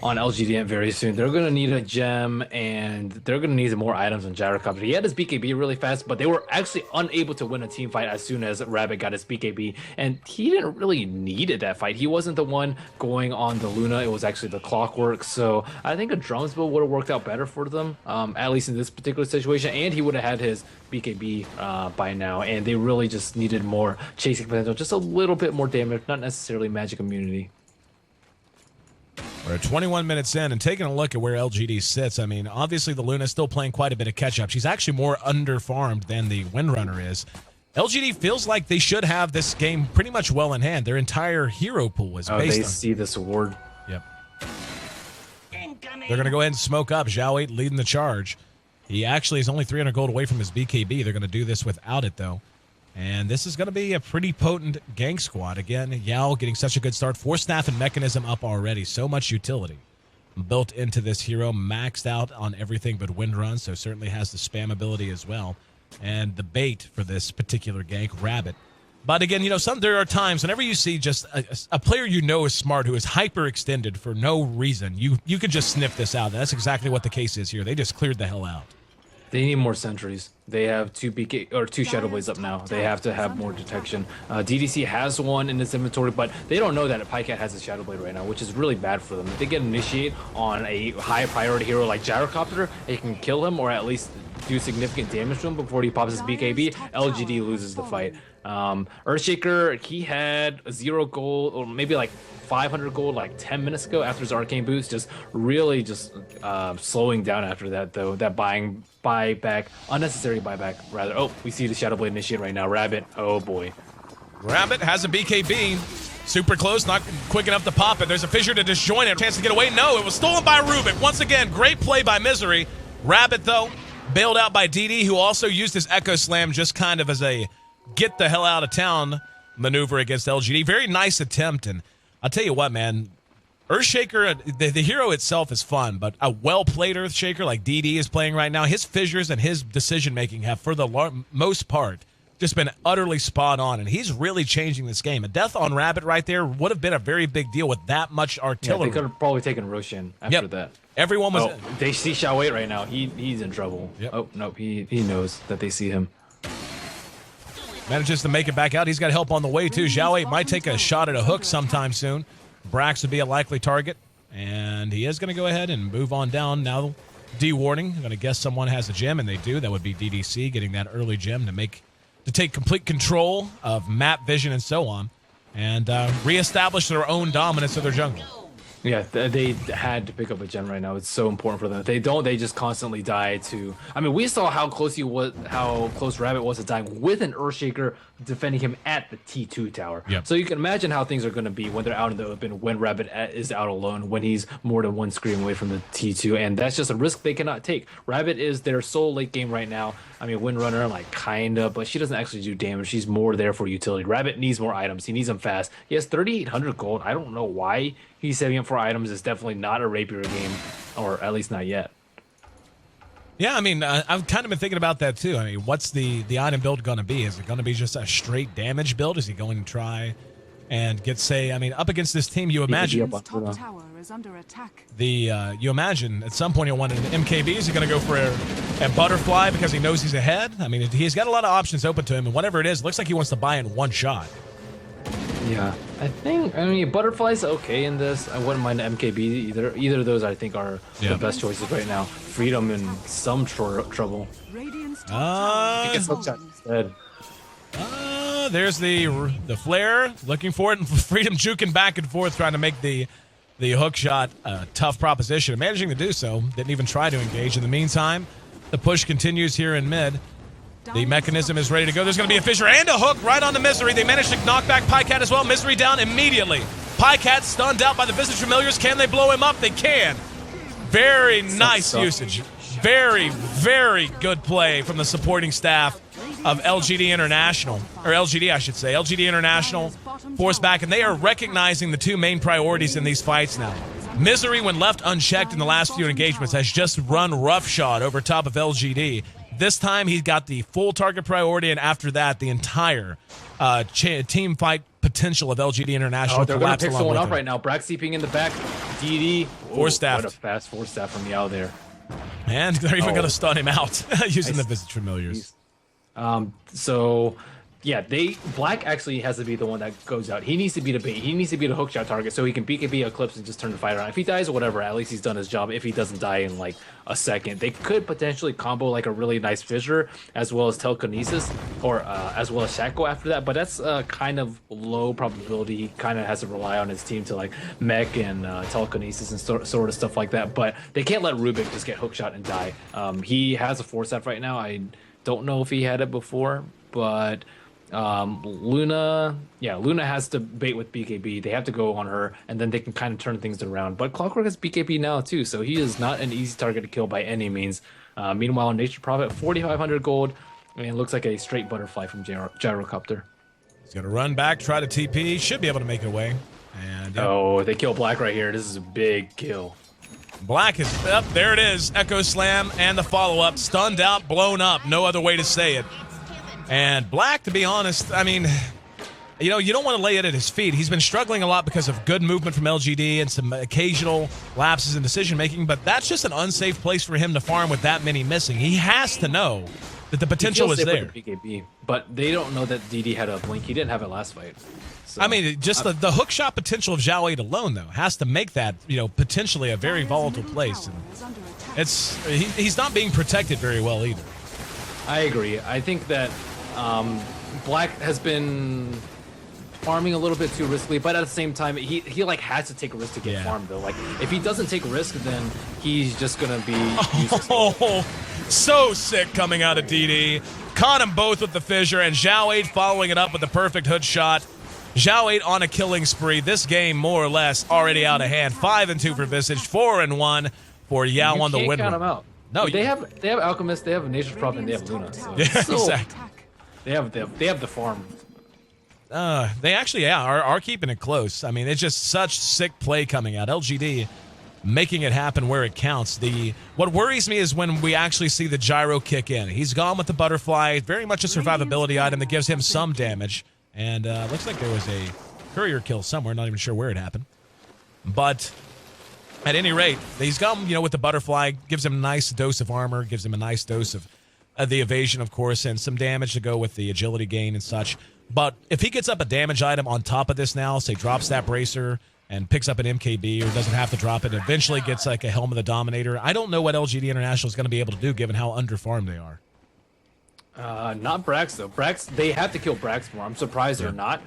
LGD very soon. They're going to need a gem, and they're going to need more items on Gyrocopter. He had his BKB really fast, but they were actually unable to win a team fight as soon as Rabbit got his BKB, and he didn't really need it that fight. He wasn't the one going on the Luna. It was actually the Clockwork, so I think a Drums build would have worked out better for them, at least in this particular situation, and he would have had his BKB by now, and they really just needed more chasing potential, just a little bit more damage, not necessarily magic immunity. We're 21 minutes in and taking a look at where LGD sits. I mean, obviously the Luna's still playing quite a bit of catch-up. She's actually more under-farmed than the Windrunner is. LGD feels like they should have this game pretty much well in hand. Their entire hero pool is based they on... see this award. Yep. They're going to go ahead and smoke up. Zhao 8 leading the charge. He actually is only 300 gold away from his BKB. They're going to do this without it, though. And this is going to be a pretty potent gank squad. Again, Yao getting such a good start. Force Staff and Mechanism up already. So much utility built into this hero. Maxed out on everything but Windrun, so certainly has the spam ability as well. And the bait for this particular gank, Rabbit. But again, there are times whenever you see just a player you know is smart who is hyper-extended for no reason, you could just sniff this out. That's exactly what the case is here. They just cleared the hell out. They need more sentries. They have 2 Shadow Blades up now. They have to have more detection. DDC has one in its inventory, but they don't know that PyCat has a Shadow Blade right now, which is really bad for them. If they get initiate on a high priority hero like Gyrocopter, they can kill him or at least do significant damage to him before he pops his BKB. LGD loses the fight. Earthshaker, he had 0 gold, or maybe like 500 gold like 10 minutes ago after his arcane boost, just really slowing down after that though. That unnecessary buyback rather. Oh, we see the Shadow Blade initiate right now. Rabbit, oh boy. Rabbit has a BKB. Super close, not quick enough to pop it. There's a fissure to disjoin it. Chance to get away. No, it was stolen by Rubik. Once again, great play by Misery. Rabbit, though, bailed out by DD, who also used his Echo Slam just kind of as a get the hell out of town maneuver against LGD. Very nice attempt, and I'll tell you what, man. Earthshaker, the hero itself is fun, but a well-played Earthshaker like DD is playing right now, his fissures and his decision-making have, for the most part, just been utterly spot on, and he's really changing this game. A death on Rabbit right there would have been a very big deal with that much artillery. Yeah, they could have probably taken Roshan after that. Everyone was... Oh, they see Xiao 8 right now. He's in trouble. Yep. Oh, nope, he knows that they see him. Manages to make it back out. He's got help on the way, too. Xiao 8 might take a shot at a hook sometime soon. Brax would be a likely target, and he is going to go ahead and move on down. Now, D-warning. I'm going to guess someone has a gem, and they do. That would be DDC getting that early gem to take complete control of map vision and so on, and reestablish their own dominance of their jungle. Yeah, they had to pick up a gem right now. It's so important for them. If they don't, they just constantly die to... I mean, we saw how close Rabbit was to dying with an Earthshaker defending him at the T2 tower. Yep. So you can imagine how things are going to be when they're out in the open, when Rabbit is out alone, when he's more than one screen away from the T2, and that's just a risk they cannot take. Rabbit is their sole late game right now. I mean, Windrunner, like, kinda, but she doesn't actually do damage. She's more there for utility. Rabbit needs more items. He needs them fast. He has 3,800 gold. I don't know why he's saving up for items. It's definitely not a rapier game, or at least not yet. Yeah, I mean, I've kind of been thinking about that, too. I mean, what's the item build going to be? Is it going to be just a straight damage build? Is he going to try and get, say, I mean, up against this team, you imagine... is under attack. You imagine at some point he'll want an MKB. Is he going to go for a butterfly because he knows he's ahead? I mean, he's got a lot of options open to him, and whatever it is, it looks like he wants to buy in one shot. Yeah, I mean, butterfly's okay in this. I wouldn't mind the MKB either. Either of those, I think, are the best choices right now. Freedom in some trouble. Radiant's He gets hooked shot instead. There's the flare, looking for it, and Freedom juking back and forth, trying to make the hook shot a tough proposition. Managing to do so, didn't even try to engage. In the meantime, the push continues here in mid. The mechanism is ready to go. There's going to be a fissure and a hook right on the Misery. They managed to knock back Pycat as well. Misery down immediately. Pycat stunned out by the Visage Familiars. Can they blow him up? They can. Very nice usage. Very, very good play from the supporting staff of LGD International, or LGD, I should say. LGD International force back, and they are recognizing the two main priorities in these fights now. Misery, when left unchecked in the last few engagements, has just run roughshod over top of LGD. This time, he's got the full target priority, and after that, the entire team fight potential of LGD International. Oh, they're going to pick someone up right now. Brax seeping in the back. DD. Force staff. What a fast force staff from Yao there. And they're even going to stun him out using the Visage Familiars. So, yeah, Black actually has to be the one that goes out. He needs to be the bait. He needs to be the hookshot target so he can BKB Eclipse and just turn the fight around. If he dies or whatever, at least he's done his job. If he doesn't die in like a second, they could potentially combo like a really nice fissure as well as telekinesis, or as well as Shackle after that. But that's kind of low probability. He kind of has to rely on his team to like mech and telekinesis and sort of stuff like that. But they can't let Rubik just get hookshot and die. He has a force staff right now. I don't know if he had it before, but Luna has to bait with BKB. They have to go on her, and then they can kind of turn things around. But Clockwork has BKB now too, so he is not an easy target to kill by any means. Meanwhile, Nature Prophet, 4,500 gold, and it looks like a straight butterfly from Gyrocopter. He's going to run back, try to TP. Should be able to make it away. And oh, they kill Black right here. This is a big kill. Black is up. There it is. Echo Slam and the follow-up. Stunned out, blown up. No other way to say it. And Black, to be honest, I mean, you know, you don't want to lay it at his feet. He's been struggling a lot because of good movement from LGD and some occasional lapses in decision-making, but that's just an unsafe place for him to farm with that many missing. He has to know that the potential is there. BKB, but they don't know that DD had a blink. He didn't have it last fight. So, I mean, just the hook shot potential of Zhao 8 alone, though, has to make that, you know, potentially a very volatile place. And he's not being protected very well either. I agree. I think that Black has been farming a little bit too riskily, but at the same time, he like has to take a risk to get farmed though. Like if he doesn't take a risk, then he's just gonna be useless. Oh, so sick coming out of DD. Caught them both with the fissure, and Zhao 8 following it up with the perfect hood shot. Zhao 8 on a killing spree. This game, more or less, already out of hand. 5-2 for Visage, 4-1 for Yao on the win. You can't count them out. No, they have Alchemist, they have Nature's Prophet, and they have Luna. So yeah, exactly. They have the farm. They actually, are keeping it close. I mean, it's just such sick play coming out. LGD making it happen where it counts. What worries me is when we actually see the gyro kick in. He's gone with the butterfly, very much a survivability item that gives him some damage. And looks like there was a courier kill somewhere. Not even sure where it happened. But at any rate, he's gone, you know, with the butterfly. Gives him a nice dose of armor. Gives him a nice dose of the evasion, of course, and some damage to go with the agility gain and such. But if he gets up a damage item on top of this now, say drops that bracer and picks up an MKB, or doesn't have to drop it, eventually gets like a Helm of the Dominator, I don't know what LGD International is going to be able to do given how underfarmed they are. Not Brax though. Brax, they have to kill Brax more. I'm surprised they're not.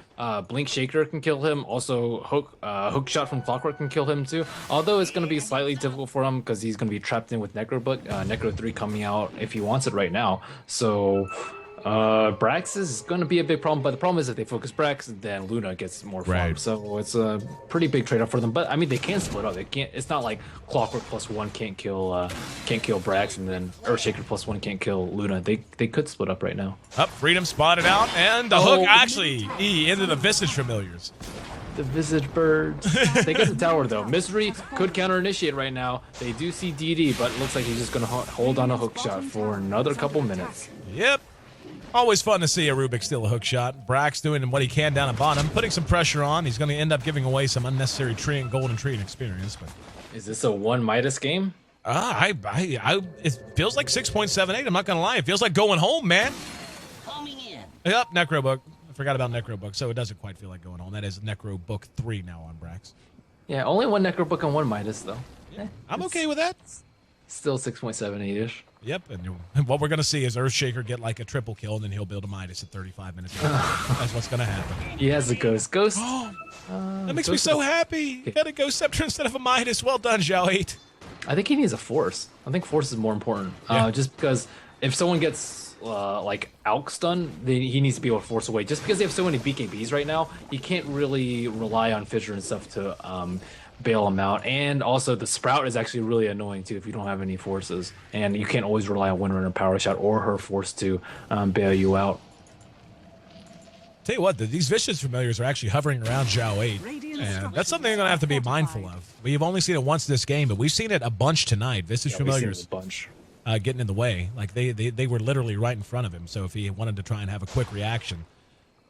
Blink Shaker can kill him. Also, Hook Shot from Clockwork can kill him too. Although it's going to be slightly difficult for him because he's going to be trapped in with Necro Book. Necro 3 coming out if he wants it right now. So Brax is going to be a big problem. But the problem is if they focus Brax, then Luna gets more farm. Right. So it's a pretty big trade-off for them. But I mean, they can split up. They can't. It's not like Clockwork +1 can't kill Brax, and then Earthshaker +1 can't kill Luna. They could split up right now. Up, Freedom spotted out, and the hook actually into the Visage Familiars. The Visage Birds. They get the tower though. Misery could counter initiate right now. They do see DD, but it looks like he's just gonna hold on a hook shot for another couple minutes. Yep. Always fun to see a Rubik steal a hook shot. Brax doing what he can down at bottom, putting some pressure on. He's going to end up giving away some unnecessary golden tree and experience. But Is this a one Midas game? it feels like 6.78. I'm not going to lie. It feels like going home, man. Homing in. Yep, Necrobook. I forgot about Necrobook, so it doesn't quite feel like going home. That is Necrobook 3 now on Brax. Yeah, only one Necrobook and one Midas, though. Yeah, I'm okay with that. Still 6.78-ish. Yep, and what we're going to see is Earthshaker get like a triple kill, and then he'll build a Midas at 35 minutes. That's what's going to happen. He has a Ghost. Ghost. That makes me so happy. Got a Ghost Scepter instead of a Midas. Well done, Zhao 8. I think he needs a Force. I think Force is more important. Yeah. Just because if someone gets like Alk stun, then he needs to be able to force away. Just because they have so many BKBs right now, he can't really rely on Fissure and stuff to bail him out. And also the Sprout is actually really annoying too if you don't have any forces. And you can't always rely on Windrunner Power Shot or her Force to bail you out. Tell you what, these Vicious Familiars are actually hovering around Zhao 8. And that's something you're going to have to be mindful of. We've only seen it once this game, but we've seen it a bunch tonight. Vicious Familiars a bunch. Getting in the way. Like they were literally right in front of him. So if he wanted to try and have a quick reaction,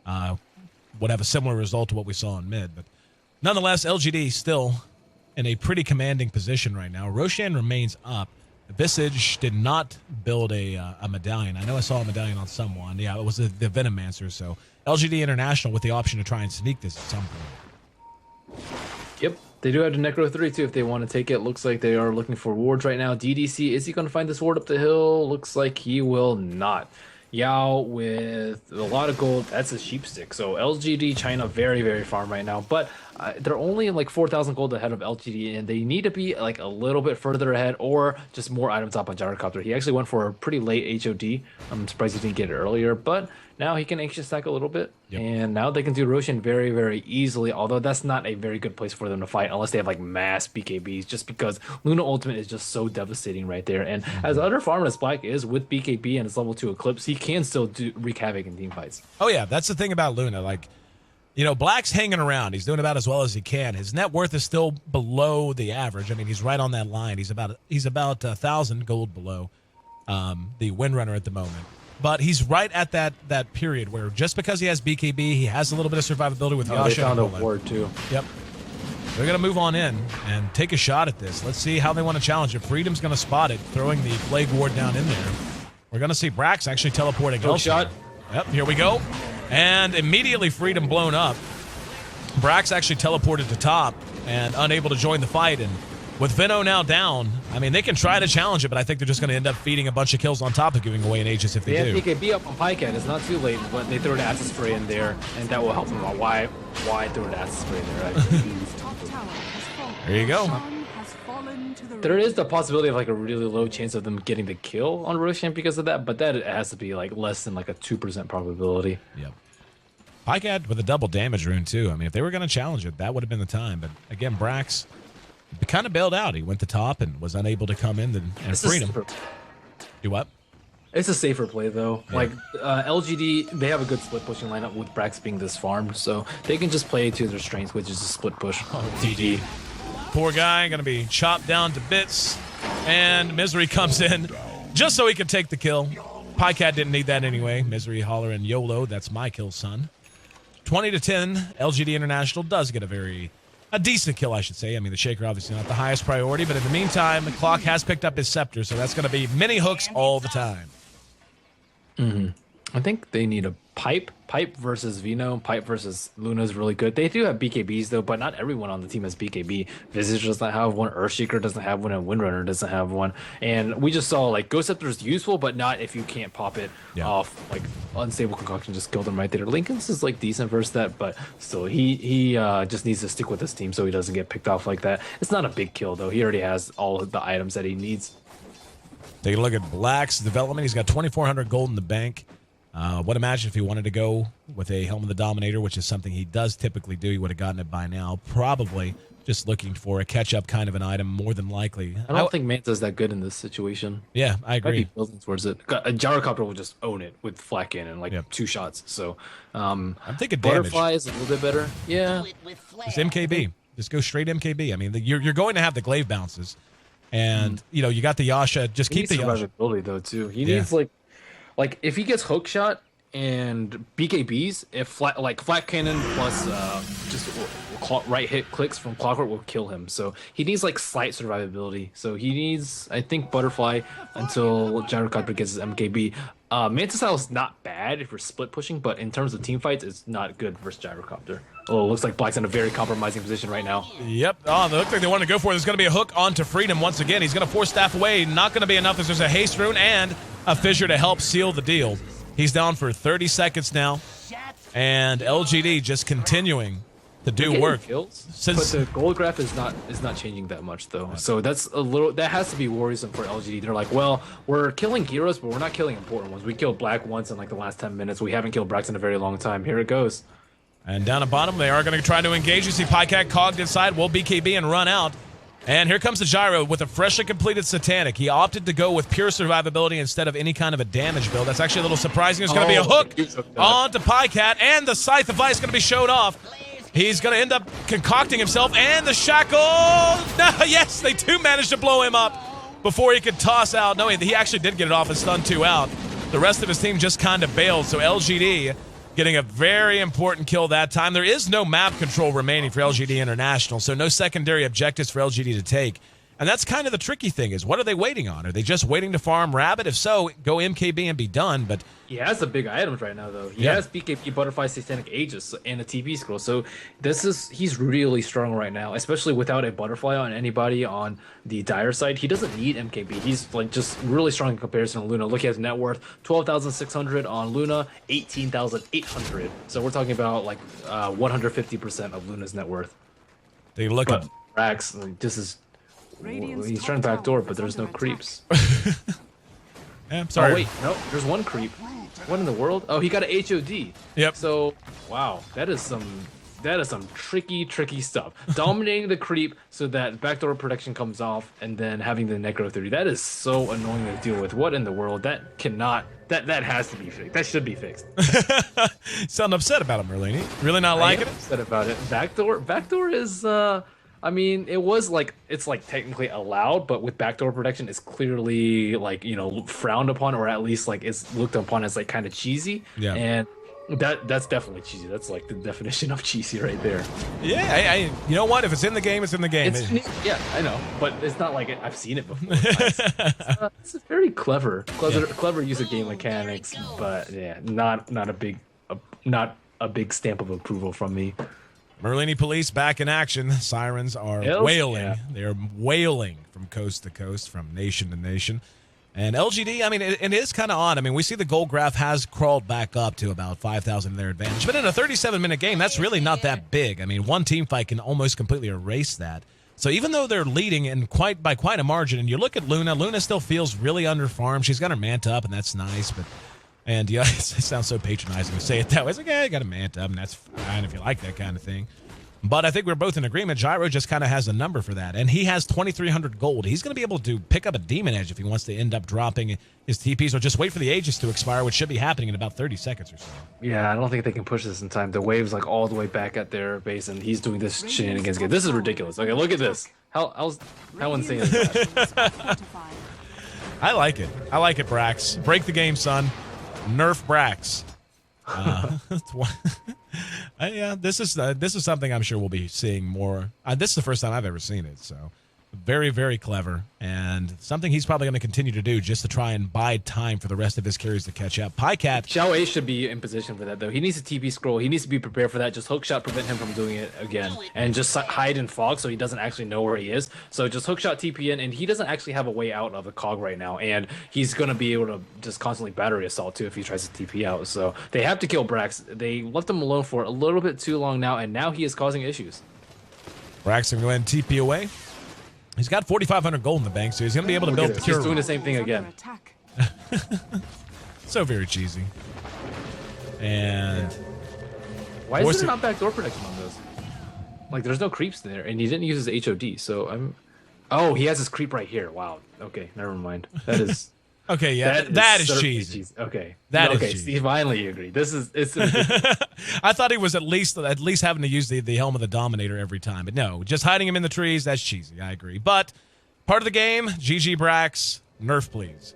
would have a similar result to what we saw in mid. But nonetheless, LGD still in a pretty commanding position right now. Roshan remains up. Visage did not build a medallion. I know I saw a medallion on someone. Yeah, it was the Venomancer. So LGD International with the option to try and sneak this at some point. Yep. They do have the Necro 3 too if they want to take it. Looks like they are looking for wards right now. DDC, is he going to find this ward up the hill? Looks like he will not. Yao with a lot of gold. That's a sheep stick. So LGD China very, very farm right now. But they're only like 4,000 gold ahead of LGD, and they need to be like a little bit further ahead or just more items up on Gyrocopter. He actually went for a pretty late HOD. I'm surprised he didn't get it earlier, but now he can anxious stack a little bit. Yep. And now they can do Roshan very, very easily, although that's not a very good place for them to fight unless they have like mass BKBs, just because Luna Ultimate is just so devastating right there. And as other farmer as Black is with BKB and his level 2 Eclipse, he can still wreak havoc in team fights. Oh yeah, that's the thing about Luna. Like, you know, Black's hanging around. He's doing about as well as he can. His net worth is still below the average. I mean, he's right on that line. He's about 1,000 gold below the Windrunner at the moment. But he's right at that period where just because he has BKB, he has a little bit of survivability with Yasha. They found a ward too. Yep. They're going to move on in and take a shot at this. Let's see how they want to challenge it. Freedom's going to spot it, throwing the Plague Ward down in there. We're going to see Brax actually teleporting. Hook shot. Yep, here we go. And immediately Freedom blown up. Brax actually teleported to top and unable to join the fight. And with Veno now down, I mean, they can try to challenge it, but I think they're just going to end up feeding a bunch of kills on top of giving away an Aegis if they do. They have BKB up on Pycat. It's not too late, but they throw the acid spray in there, and that will help them out. Why throw the acid spray in there? Right? There you go. There is the possibility of like a really low chance of them getting the kill on Roshan because of that, but that has to be like less than like a 2% probability. Yep. Pycat with a double damage rune too. I mean, if they were going to challenge it, that would have been the time. But again, Brax kind of bailed out. He went to top and was unable to come in and Freedom. Do what? It's a safer play though. Yeah. Like LGD, they have a good split pushing lineup with Brax being this farmed, so they can just play to their strengths, which is a split push. Oh, DD. Poor guy going to be chopped down to bits, and Misery comes in just so he can take the kill. Pycat didn't need that anyway. Misery hollering YOLO, that's my kill, son. 20-10, LGD International does get a decent kill, I should say. I mean, the Shaker obviously not the highest priority, but in the meantime, the Clock has picked up his Scepter, so that's going to be mini hooks all the time. I think they need a Pipe versus Veno. Pipe versus Luna is really good. They do have BKBs though, but not everyone on the team has BKB. Visage doesn't have one, Earthshaker doesn't have one, and Windrunner doesn't have one. And we just saw like Ghost Scepter is useful, but not if you can't pop it off. Like Unstable Concoction just killed him right there. Lincoln's is like decent versus that, but still he just needs to stick with his team so he doesn't get picked off like that. It's not a big kill though. He already has all of the items that he needs. Take a look at Black's development. He's got 2,400 gold in the bank. Would imagine if he wanted to go with a Helm of the Dominator, which is something he does typically do, he would have gotten it by now. Probably just looking for a catch-up kind of an item, more than likely. I don't think Manta's that good in this situation. Yeah, I agree. Might be building towards it. A Gyrocopter will just own it with flat cannon, like 2 shots. So I'm thinking Butterfly is a little bit better. Yeah. It's MKB. Just go straight MKB. I mean, you're going to have the glaive bounces. And, you know, you got the Yasha. Just keep the Yasha. Survivability, though, too. He needs, like if he gets hook shot and BKBs, if flat cannon plus right hit clicks from Clockwork will kill him. So he needs like slight survivability. So he needs, I think, Butterfly until Gyrocopter gets his MKB. Mantis Style is not bad if you're split pushing, but in terms of team fights, it's not good versus Gyrocopter. Oh, it looks like Black's in a very compromising position right now. Yep. Oh, they look like they want to go for it. There's going to be a hook onto Freedom once again. He's going to force Staff away. Not going to be enough. There's a haste rune and a fissure to help seal the deal. He's down for 30 seconds now, and LGD just continuing to do work. Kills, but the gold graph is not changing that much though. So that has to be worrisome for LGD. They're like, well, we're killing heroes, but we're not killing important ones. We killed Black once in like the last 10 minutes. We haven't killed Brax in a very long time. Here it goes. And down at bottom, they are going to try to engage. You see Pycat cogged inside, will BKB and run out. And here comes the Gyro with a freshly completed Satanic. He opted to go with pure survivability instead of any kind of a damage build. That's actually a little surprising. There's going to be a hook onto Pycat, and the Scythe of Ice going to be showed off. He's going to end up concocting himself, and the Shackle. No, yes, they do manage to blow him up before he could toss out. No, he actually did get it off and stun 2 out. The rest of his team just kind of bailed, so LGD getting a very important kill that time. There is no map control remaining for LGD International, so no secondary objectives for LGD to take. And that's kind of the tricky thing is, what are they waiting on? Are they just waiting to farm Rabbit? If so, go MKB and be done. But he has the big items right now, though. He has BKB, Butterfly, Satanic Aegis, and a TP scroll. So he's really strong right now, especially without a Butterfly on anybody on the Dire side. He doesn't need MKB. He's like just really strong in comparison to Luna. Look at his net worth, 12,600 on Luna, 18,800. So we're talking about like 150% of Luna's net worth. They look at Rax. Like, this is. He's trying backdoor, but there's no creeps. Yeah, I'm sorry. Oh, wait, no, there's one creep. What in the world? Oh, he got an HOD. Yep. So, wow, that is some tricky stuff. Dominating the creep so that backdoor protection comes off, and then having the Necro 30. That is so annoying to deal with. What in the world? That cannot. That has to be fixed. That should be fixed. Sound upset about it, Merlini. Really not liking it? Upset about it. Backdoor is. I mean, it's like technically allowed, but with backdoor protection, it's clearly like, frowned upon, or at least like it's looked upon as like kind of cheesy. Yeah. And that's definitely cheesy. That's like the definition of cheesy right there. Yeah, you know what? If it's in the game, it's in the game. Yeah, I know, but it's not like I've seen it before. It's very clever use of game mechanics, but yeah, not a big stamp of approval from me. Merlini Police back in action. Sirens are wailing. Yeah. They are wailing from coast to coast, from nation to nation. And LGD, I mean, it is kind of odd. I mean, we see the gold graph has crawled back up to about 5,000 in their advantage. But in a 37-minute game, that's really not that big. I mean, one team fight can almost completely erase that. So even though they're leading in by quite a margin, and you look at Luna still feels really under-farmed. She's got her Manta up, and that's nice, but... And yeah, it sounds so patronizing to say it that way. It's like, I got a Manta up, and that's fine if you like that kind of thing. But I think we're both in agreement. Gyro just kind of has a number for that. And he has 2,300 gold. He's going to be able to pick up a Demon Edge if he wants to end up dropping his TPs, or just wait for the Aegis to expire, which should be happening in about 30 seconds or so. Yeah, I don't think they can push this in time. The wave's like all the way back at their base, and he's doing this shenanigans again. This is ridiculous. Okay, look at this. How insane is that? I like it. I like it, Brax. Break the game, son. Nerf Brax. Yeah, this is something I'm sure we'll be seeing more. This is the first time I've ever seen it, so very, very clever, and something he's probably going to continue to do just to try and buy time for the rest of his carries to catch up. Pycat. Xiao A should be in position for that, though. He needs a TP scroll. He needs to be prepared for that. Just hookshot prevent him from doing it again, and just hide in fog so he doesn't actually know where he is. So just hookshot TP in, and he doesn't actually have a way out of the cog right now, and he's going to be able to just constantly battery assault too if he tries to TP out. So they have to kill Brax. They left him alone for a little bit too long now, and now he is causing issues. Brax can go ahead and TP away. He's got 4,500 gold in the bank, so he's going to be able to build Cure. He's doing the same thing again. So very cheesy. And why is there not backdoor protection on those? Like, there's no creeps there, and he didn't use his HOD, so I'm... Oh, he has his creep right here. Wow. Okay, never mind. That is... Okay, yeah, that is cheesy. Okay, that is cheesy. Steve, finally you agree. It's I thought he was at least having to use the Helm of the Dominator every time, but no, just hiding him in the trees, that's cheesy. I agree. But part of the game, GG Brax, nerf please.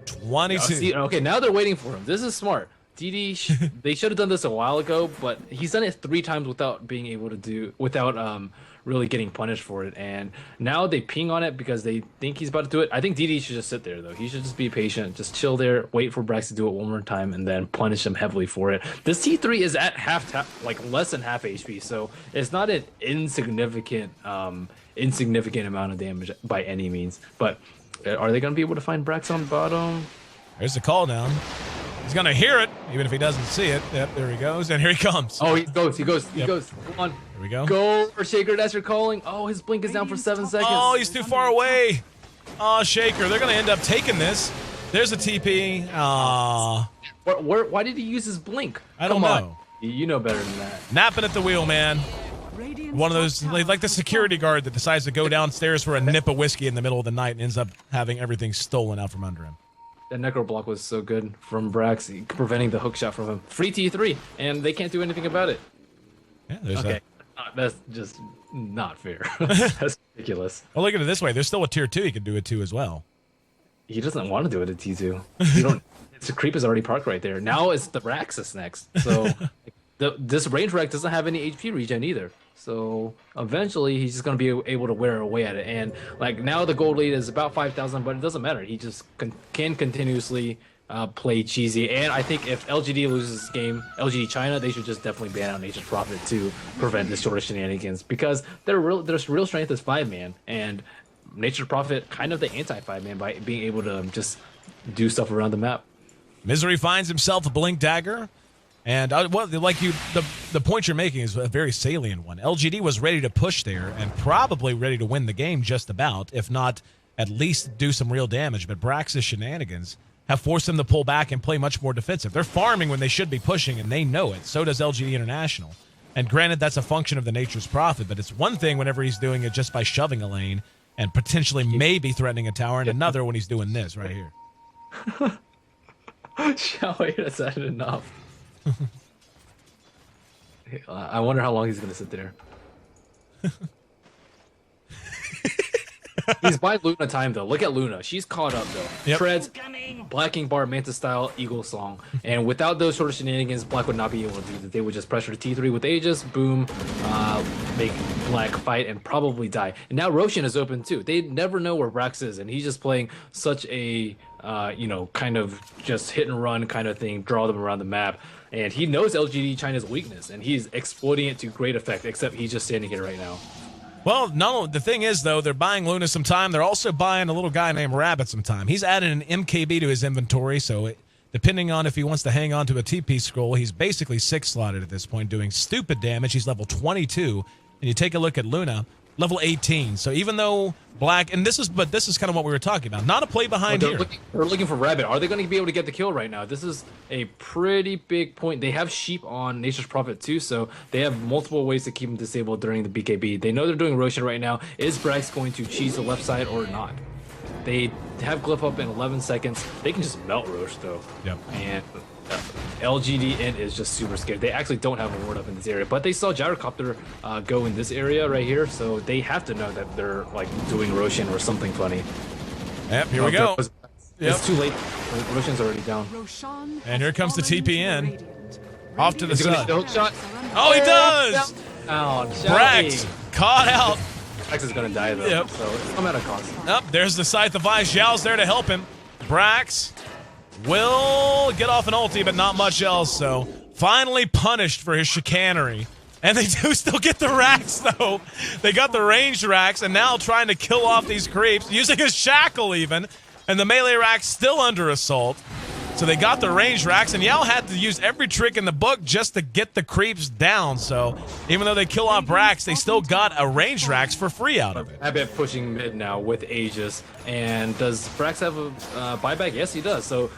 22. Okay, now they're waiting for him. This is smart. they should have done this a while ago, but he's done it 3 times without being able to without really getting punished for it. And now they ping on it because they think he's about to do it. I think DD should just sit there though. He should just be patient, just chill there, wait for Brax to do it one more time, and then punish him heavily for it. This T3 is at like less than half HP, so it's not an insignificant amount of damage by any means. But are they going to be able to find Brax on the bottom? There's the call down. He's going to hear it, even if he doesn't see it. Yep, there he goes, and here he comes. Oh, he goes. Come on. Here we go. Go for Shaker, that's your calling. Oh, his blink is down for 7 seconds. Oh, he's too far away. Oh, Shaker, they're going to end up taking this. There's a TP. Aw. Why did he use his blink? I don't know. You know better than that. Napping at the wheel, man. One of those, like the security guard that decides to go downstairs for a nip of whiskey in the middle of the night and ends up having everything stolen out from under him. That necro block was so good from Brax, preventing the hook shot from him. Free T3, and they can't do anything about it. Yeah, there's okay. That's just not fair. That's ridiculous. Well, look at it this way. There's still a tier 2 he could do it to as well. He doesn't want to do it at T2. You don't. The creep is already parked right there. Now it's the Raxus next. So this range rack doesn't have any HP regen either. So eventually he's just going to be able to wear away at it. And like now the gold lead is about 5,000, but it doesn't matter. He just can continuously play cheesy. And I think if LGD loses this game, LGD China, they should just definitely ban out Nature's Prophet to prevent this sort of shenanigans, because their real strength is 5-man, and Nature's Prophet kind of the anti 5-man by being able to just do stuff around the map. Misery finds himself a blink dagger. And the point you're making is a very salient one. LGD was ready to push there and probably ready to win the game just about, if not at least do some real damage. But Brax's shenanigans have forced them to pull back and play much more defensive. They're farming when they should be pushing, and they know it. So does LGD International. And granted, that's a function of the Nature's Prophet, but it's one thing whenever he's doing it just by shoving a lane and potentially maybe threatening a tower, and another when he's doing this right here. Shall we? That's not enough. I wonder how long he's going to sit there. He's by Luna time, though. Look at Luna. She's caught up, though. Yep. Treads, Black King Bar, Manta style, Eagle Song. And without those sort of shenanigans, Black would not be able to do that. They would just pressure T3 with Aegis, boom, make Black fight and probably die. And now Roshan is open, too. They never know where Brax is, and he's just playing such a, kind of just hit and run kind of thing, draw them around the map. And he knows LGD China's weakness, and he's exploiting it to great effect, except he's just standing here right now. Well, no, the thing is, though, they're buying Luna some time. They're also buying a little guy named Rabbit some time. He's added an MKB to his inventory, so depending on if he wants to hang on to a TP scroll, he's basically 6-slotted at this point, doing stupid damage. He's level 22, and you take a look at Luna, level 18. So even though Black, and this is kind of what we were talking about. Not a play behind here. They're looking for Rabbit. Are they going to be able to get the kill right now? This is a pretty big point. They have Sheep on Nature's Prophet too, so they have multiple ways to keep him disabled during the BKB. They know they're doing Roshan right now. Is Brax going to cheese the left side or not? They have Glyph up in 11 seconds. They can just melt Rosh though. Yep. And LGD.int is just super scared. They actually don't have a ward up in this area, but they saw Gyrocopter go in this area right here, so they have to know that they're like doing Roshan or something funny. Yep, here we go. It's too late. Roshan's already down. And here comes the TPN. Off to the side. Hook shot. Oh, he does! Oh, Brax caught out. Brax is gonna die though, Yep. so it's come at a cost. Up there's the Scythe of Ice. Zhao's there to help him. Brax will get off an ulti, but not much else, so finally punished for his chicanery. And they do still get the racks, though. They got the ranged racks, and now trying to kill off these creeps, using a shackle even, and the melee rack's still under assault. So they got the range racks, and Yao had to use every trick in the book just to get the creeps down. So even though they kill off Brax, they still got a range racks for free out of it. Rabbit pushing mid now with Aegis. And does Brax have a buyback? Yes, he does. So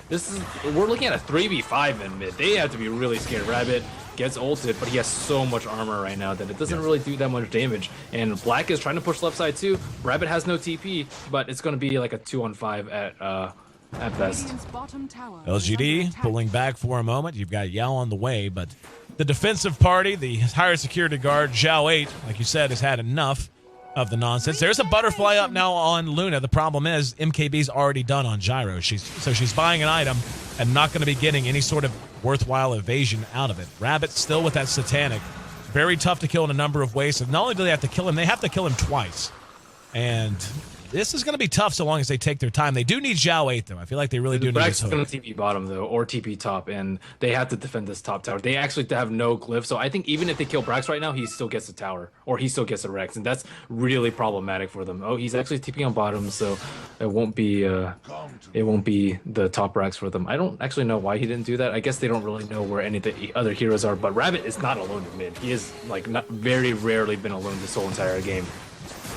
we're looking at a 3v5 in mid. They have to be really scared. Rabbit gets ulted, but he has so much armor right now that it doesn't really do that much damage. And Black is trying to push left side too. Rabbit has no TP, but it's going to be like a 2-on-5 at best. LGD pulling back for a moment. You've got Yao on the way, but the defensive party, the higher security guard, Zhao 8, like you said, has had enough. of the nonsense. There's a butterfly up now on Luna. The problem is MKB's already done on Gyro. She's buying an item and not going to be getting any sort of worthwhile evasion out of it. Rabbit still with that Satanic. Very tough to kill in a number of ways. So not only do they have to kill him, they have to kill him twice. And this is going to be tough so long as they take their time. They do need Zhao 8, though. I feel like they really do need this hook. Brax going to TP bottom, though, or TP top, and they have to defend this top tower. They actually have no glyph, so I think even if they kill Brax right now, he still gets the tower, or he still gets a Rex, and that's really problematic for them. Oh, he's actually TP on bottom, so it won't be the top Brax for them. I don't actually know why he didn't do that. I guess they don't really know where any of the other heroes are, but Rabbit is not alone in mid. He is, like, not very rarely been alone this whole entire game.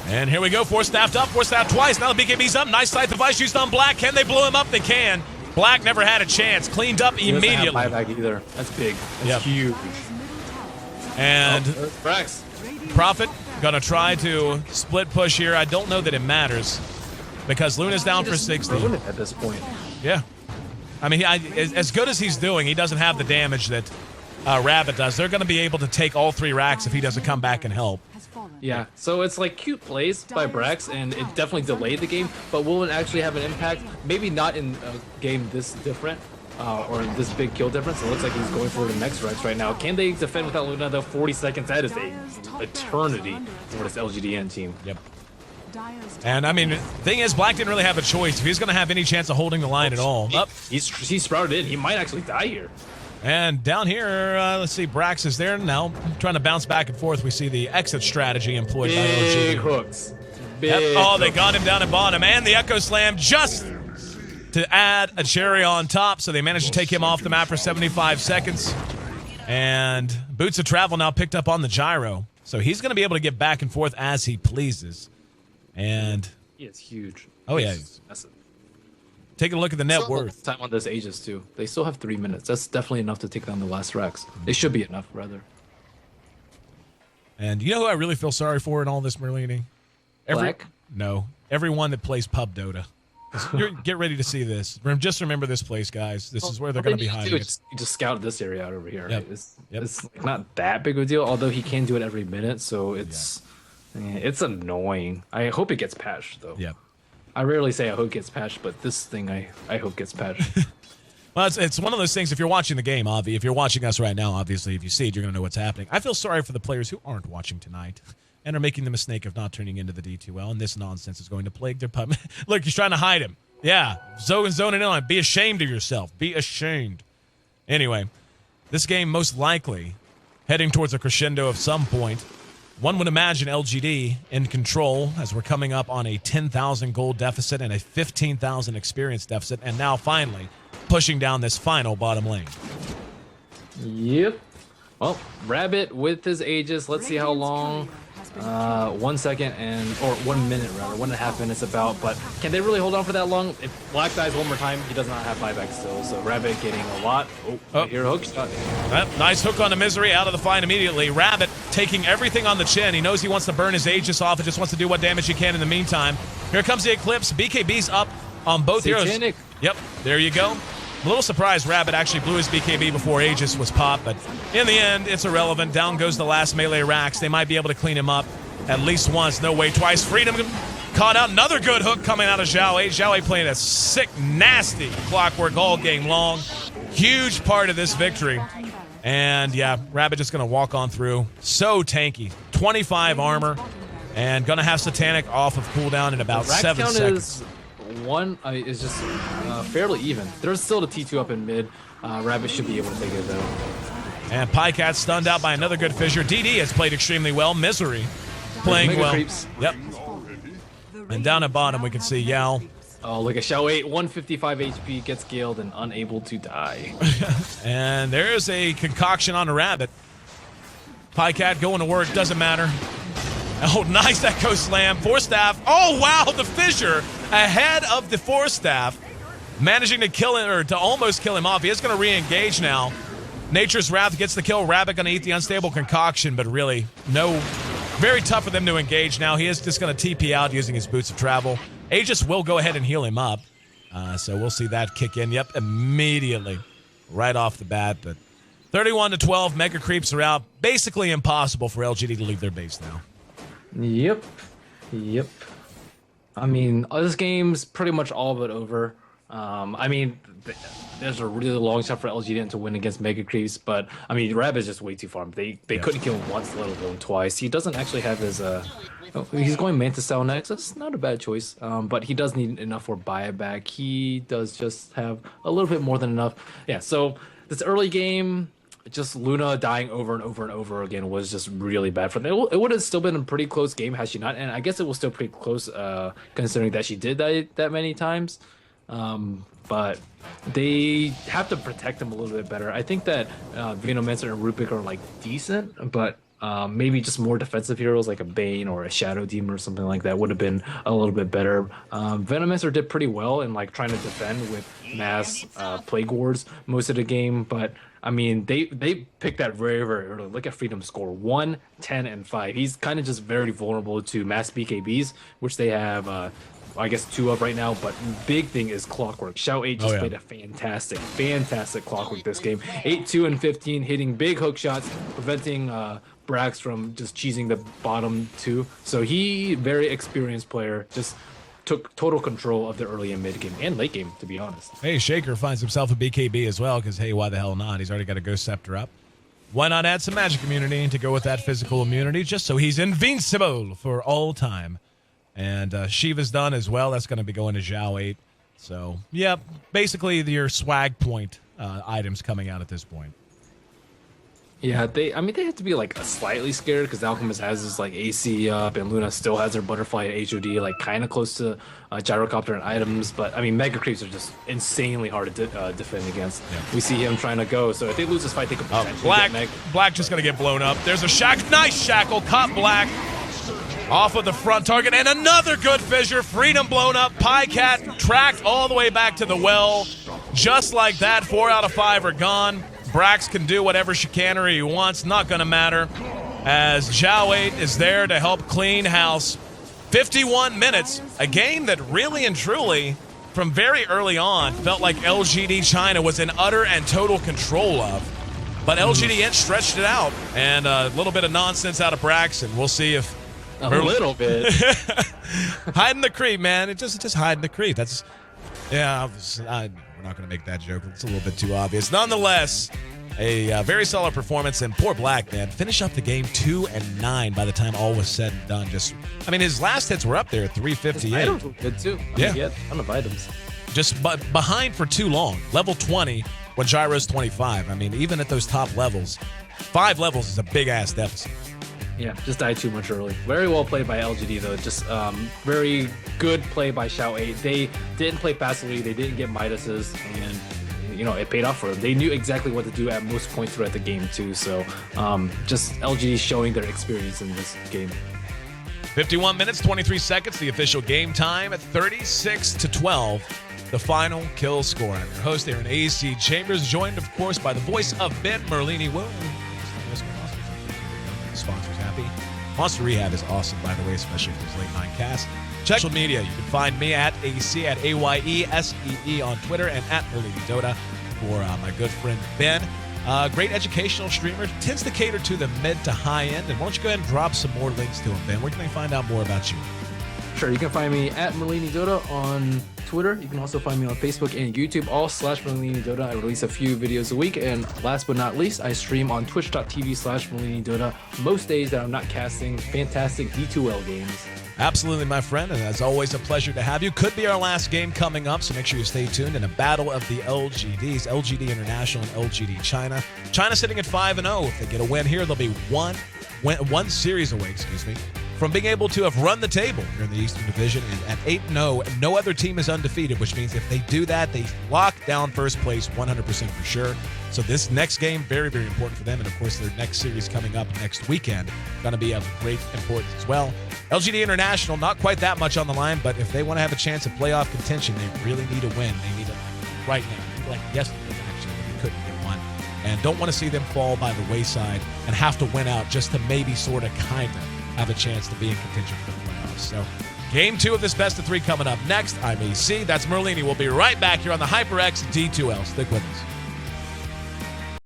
And here we go. Force staffed up. Force staffed twice. Now the BKB's up. Nice side device used on Black. Can they blow him up? They can. Black never had a chance. Cleaned up immediately. He doesn't have buyback either. That's big. That's huge. And Brax. Prophet going to try to split push here. I don't know that it matters because Luna's down for 60. At this point. Yeah. I mean, as good as he's doing, he doesn't have the damage that Rabbit does. They're going to be able to take all 3 racks if he doesn't come back and help. Yeah, so it's like cute plays by Brax, and it definitely delayed the game, but will it actually have an impact? Maybe not in a game this different, or this big kill difference. It looks like he's going for the next Rex right now. Can they defend without Luna, though? 40 seconds, that is a eternity for this LGD.int team. Yep. And, I mean, the thing is, Black didn't really have a choice. If he's going to have any chance of holding the line at all. He's sprouted in. He might actually die here. And down here, let's see, Brax is there now, trying to bounce back and forth. We see the exit strategy employed by LGD. Big hooks. Oh, they got him down at bottom. And the Echo Slam just to add a cherry on top. So they managed to take him off the map for 75 seconds. And Boots of Travel now picked up on the Gyro. So he's going to be able to get back and forth as he pleases. And it's huge. Oh, yeah. Massive. Take a look at the net worth. Time on this Aegis too. They still have 3 minutes. That's definitely enough to take down the last Rex. It should be enough, rather. And you know who I really feel sorry for in all this, Merlini? Black? No. Everyone that plays pub Dota. Get ready to see this. Just remember this place, guys. This is where they're going to be hiding it. You just scout this area out over here. Yep. It's not that big of a deal, although he can do it every minute, so it's annoying. I hope it gets patched, though. Yeah. I rarely say I hope it gets patched, but this thing I hope gets patched. Well, it's one of those things. If you're watching the game, if you're watching us right now, obviously, if you see it, you're going to know what's happening. I feel sorry for the players who aren't watching tonight and are making the mistake of not turning into the D2L, and this nonsense is going to plague their pub. Look, he's trying to hide him. Yeah, zoning in on him. Be ashamed of yourself. Be ashamed. Anyway, this game most likely heading towards a crescendo of some point. One would imagine LGD in control as we're coming up on a 10,000 gold deficit and a 15,000 experience deficit, and now finally pushing down this final bottom lane. Yep. Well, Rabbit with his Aegis. Let's see how long. 1 second or 1 minute rather, 1.5 minutes about. But can they really hold on for that long? If Black dies one more time, he does not have buyback still. So Rabbit getting a lot. Here hook shot. Nice hook on the Misery, out of the fight immediately. Rabbit taking everything on the chin. He knows he wants to burn his Aegis off and just wants to do what damage he can in the meantime. Here comes the Eclipse. BKB's up on both heroes. Yep, there you go. I'm a little surprised Rabbit actually blew his BKB before Aegis was popped, but in the end, it's irrelevant. Down goes the last melee racks. They might be able to clean him up at least once. No way, twice. Freedom caught out. Another good hook coming out of Zhao 8. Zhao 8 playing a sick, nasty clockwork all game long. Huge part of this victory. And yeah, Rabbit just going to walk on through. So tanky. 25 armor. And going to have Satanic off of cooldown in about 7 seconds. Is just fairly even. There's still the T2 up in mid. Rabbit should be able to take it though. And Pycat stunned out by another good fissure. DD has played extremely well. Misery playing well. Creeps. Yep. And down at bottom we can see Yao. Oh, look at Zhao 8, 155 HP, gets scaled and unable to die. And there's a concoction on a Rabbit. Pycat going to work, doesn't matter. Oh, nice Echo Slam. Force Staff. Oh, wow, the fissure ahead of the Force Staff. Managing to kill him, or to almost kill him off. He is going to re-engage now. Nature's Wrath gets the kill. Rabbit going to eat the unstable concoction, but really, very tough for them to engage now. He is just going to TP out using his Boots of Travel. Aegis will go ahead and heal him up. So we'll see that kick in. Yep, immediately. Right off the bat. But 31-12, Mega Creeps are out. Basically impossible for LGD to leave their base now. Yep. Yep. I mean, this game's pretty much all but over. I mean, there's a really long shot for LGD to win against Mega Creeps, but I mean, Rab is just way too far. They couldn't kill him once, let alone twice. He doesn't actually have his he's going Manta Cell next. That's not a bad choice. But he does need enough for buyback. He does just have a little bit more than enough. Yeah. So this early game, just Luna dying over and over and over again was just really bad for them. It would have still been a pretty close game had she not, and I guess it was still pretty close considering that she did that many times. But they have to protect him a little bit better. I think that Venomancer and Rupik are like decent, but maybe just more defensive heroes like a Bane or a Shadow Demon or something like that would have been a little bit better. Venomancer did pretty well in like trying to defend with mass Plague Wards most of the game, but I mean, they picked that very, very early. Look at Freedom's score, 1, 10, and 5. He's kind of just very vulnerable to mass BKBs, which they have, I guess, 2 of right now. But big thing is Clockwork. Xiao 8 just played a fantastic Clockwork this game. 8, 2, and 15, hitting big hook shots, preventing Brax from just cheesing the bottom 2. So he, very experienced player, just took total control of the early and mid game and late game, to be honest. Hey, Shaker finds himself a BKB as well because, hey, why the hell not? He's already got a Ghost Scepter up. Why not add some magic immunity to go with that physical immunity just so he's invincible for all time? And Shiva's done as well. That's going to be going to Xiao 8. So, yeah, basically your swag point items coming out at this point. Yeah, they have to be like slightly scared because Alchemist has his like AC up and Luna still has her Butterfly and HOD like kind of close to Gyrocopter and items. But I mean, Mega Creeps are just insanely hard to defend against. Yeah. We see him trying to go, so if they lose this fight, they could potentially get Black just going to get blown up. There's a nice shackle, caught Black off of the front target, and another good fissure. Freedom blown up. Pycat tracked all the way back to the well. Just like that, 4 out of 5 are gone. Brax can do whatever chicanery he wants, not going to matter, as Xiao 8 is there to help clean house. 51 minutes, a game that really and truly, from very early on, felt like LGD China was in utter and total control of. But LGD.int stretched it out, and a little bit of nonsense out of Brax, and we'll see if... A little bit. Hiding the creep, man. It's just hiding the creep. That's... Yeah, we're not going to make that joke. It's a little bit too obvious. Nonetheless, a very solid performance, and poor Black, man, finished up the game 2 and 9 by the time all was said and done. His last hits were up there at 358. Items were good too. He had a ton of items. Just behind for too long. Level 20 when Gyro's 25. I mean, even at those top levels, 5 levels is a big-ass deficit. Yeah, just died too much early. Very well played by LGD, though. Just very good play by Xiao 8. They didn't play passively. They didn't get Midases, and, it paid off for them. They knew exactly what to do at most points throughout the game, too. So just LGD showing their experience in this game. 51 minutes, 23 seconds, the official game time at 36-12. The final kill score. I'm your host, Aaron AC Chambers, joined, of course, by the voice of Ben Merlini. Sponsors happy. Monster Rehab is awesome, by the way, especially for his late night cast. Check social media. You can find me at AC at AYESEE on Twitter and at Merlini Dota for my good friend Ben. Great educational streamer, tends to cater to the mid to high end. And why don't you go ahead and drop some more links to him, Ben? Where can they find out more about you? Sure, you can find me at Merlini Dota on Twitter. You can also find me on Facebook and YouTube, all /Merlini Dota. I release a few videos a week. And last but not least, I stream on twitch.tv/Merlini Dota most days that I'm not casting fantastic D2L games. Absolutely, my friend, and as always, a pleasure to have you. Could be our last game coming up, so make sure you stay tuned in a battle of the LGDs, LGD International and LGD China. China sitting at 5-0. If they get a win here, they'll be one series away, from being able to have run the table here in the Eastern Division. And at 8-0, no other team is undefeated, which means if they do that, they lock down first place 100% for sure. So this next game, very, very important for them. And, of course, their next series coming up next weekend, going to be of great importance as well. LGD International, not quite that much on the line, but if they want to have a chance at playoff contention, they really need a win. They need it right now, like yesterday, actually, but they couldn't get one. And don't want to see them fall by the wayside and have to win out just to maybe sort of kind of have a chance to be in contention for the playoffs. So game 2 of this best of 3 coming up next. I'm AC. That's Merlini. We'll be right back here on the HyperX D2L. Stick with us.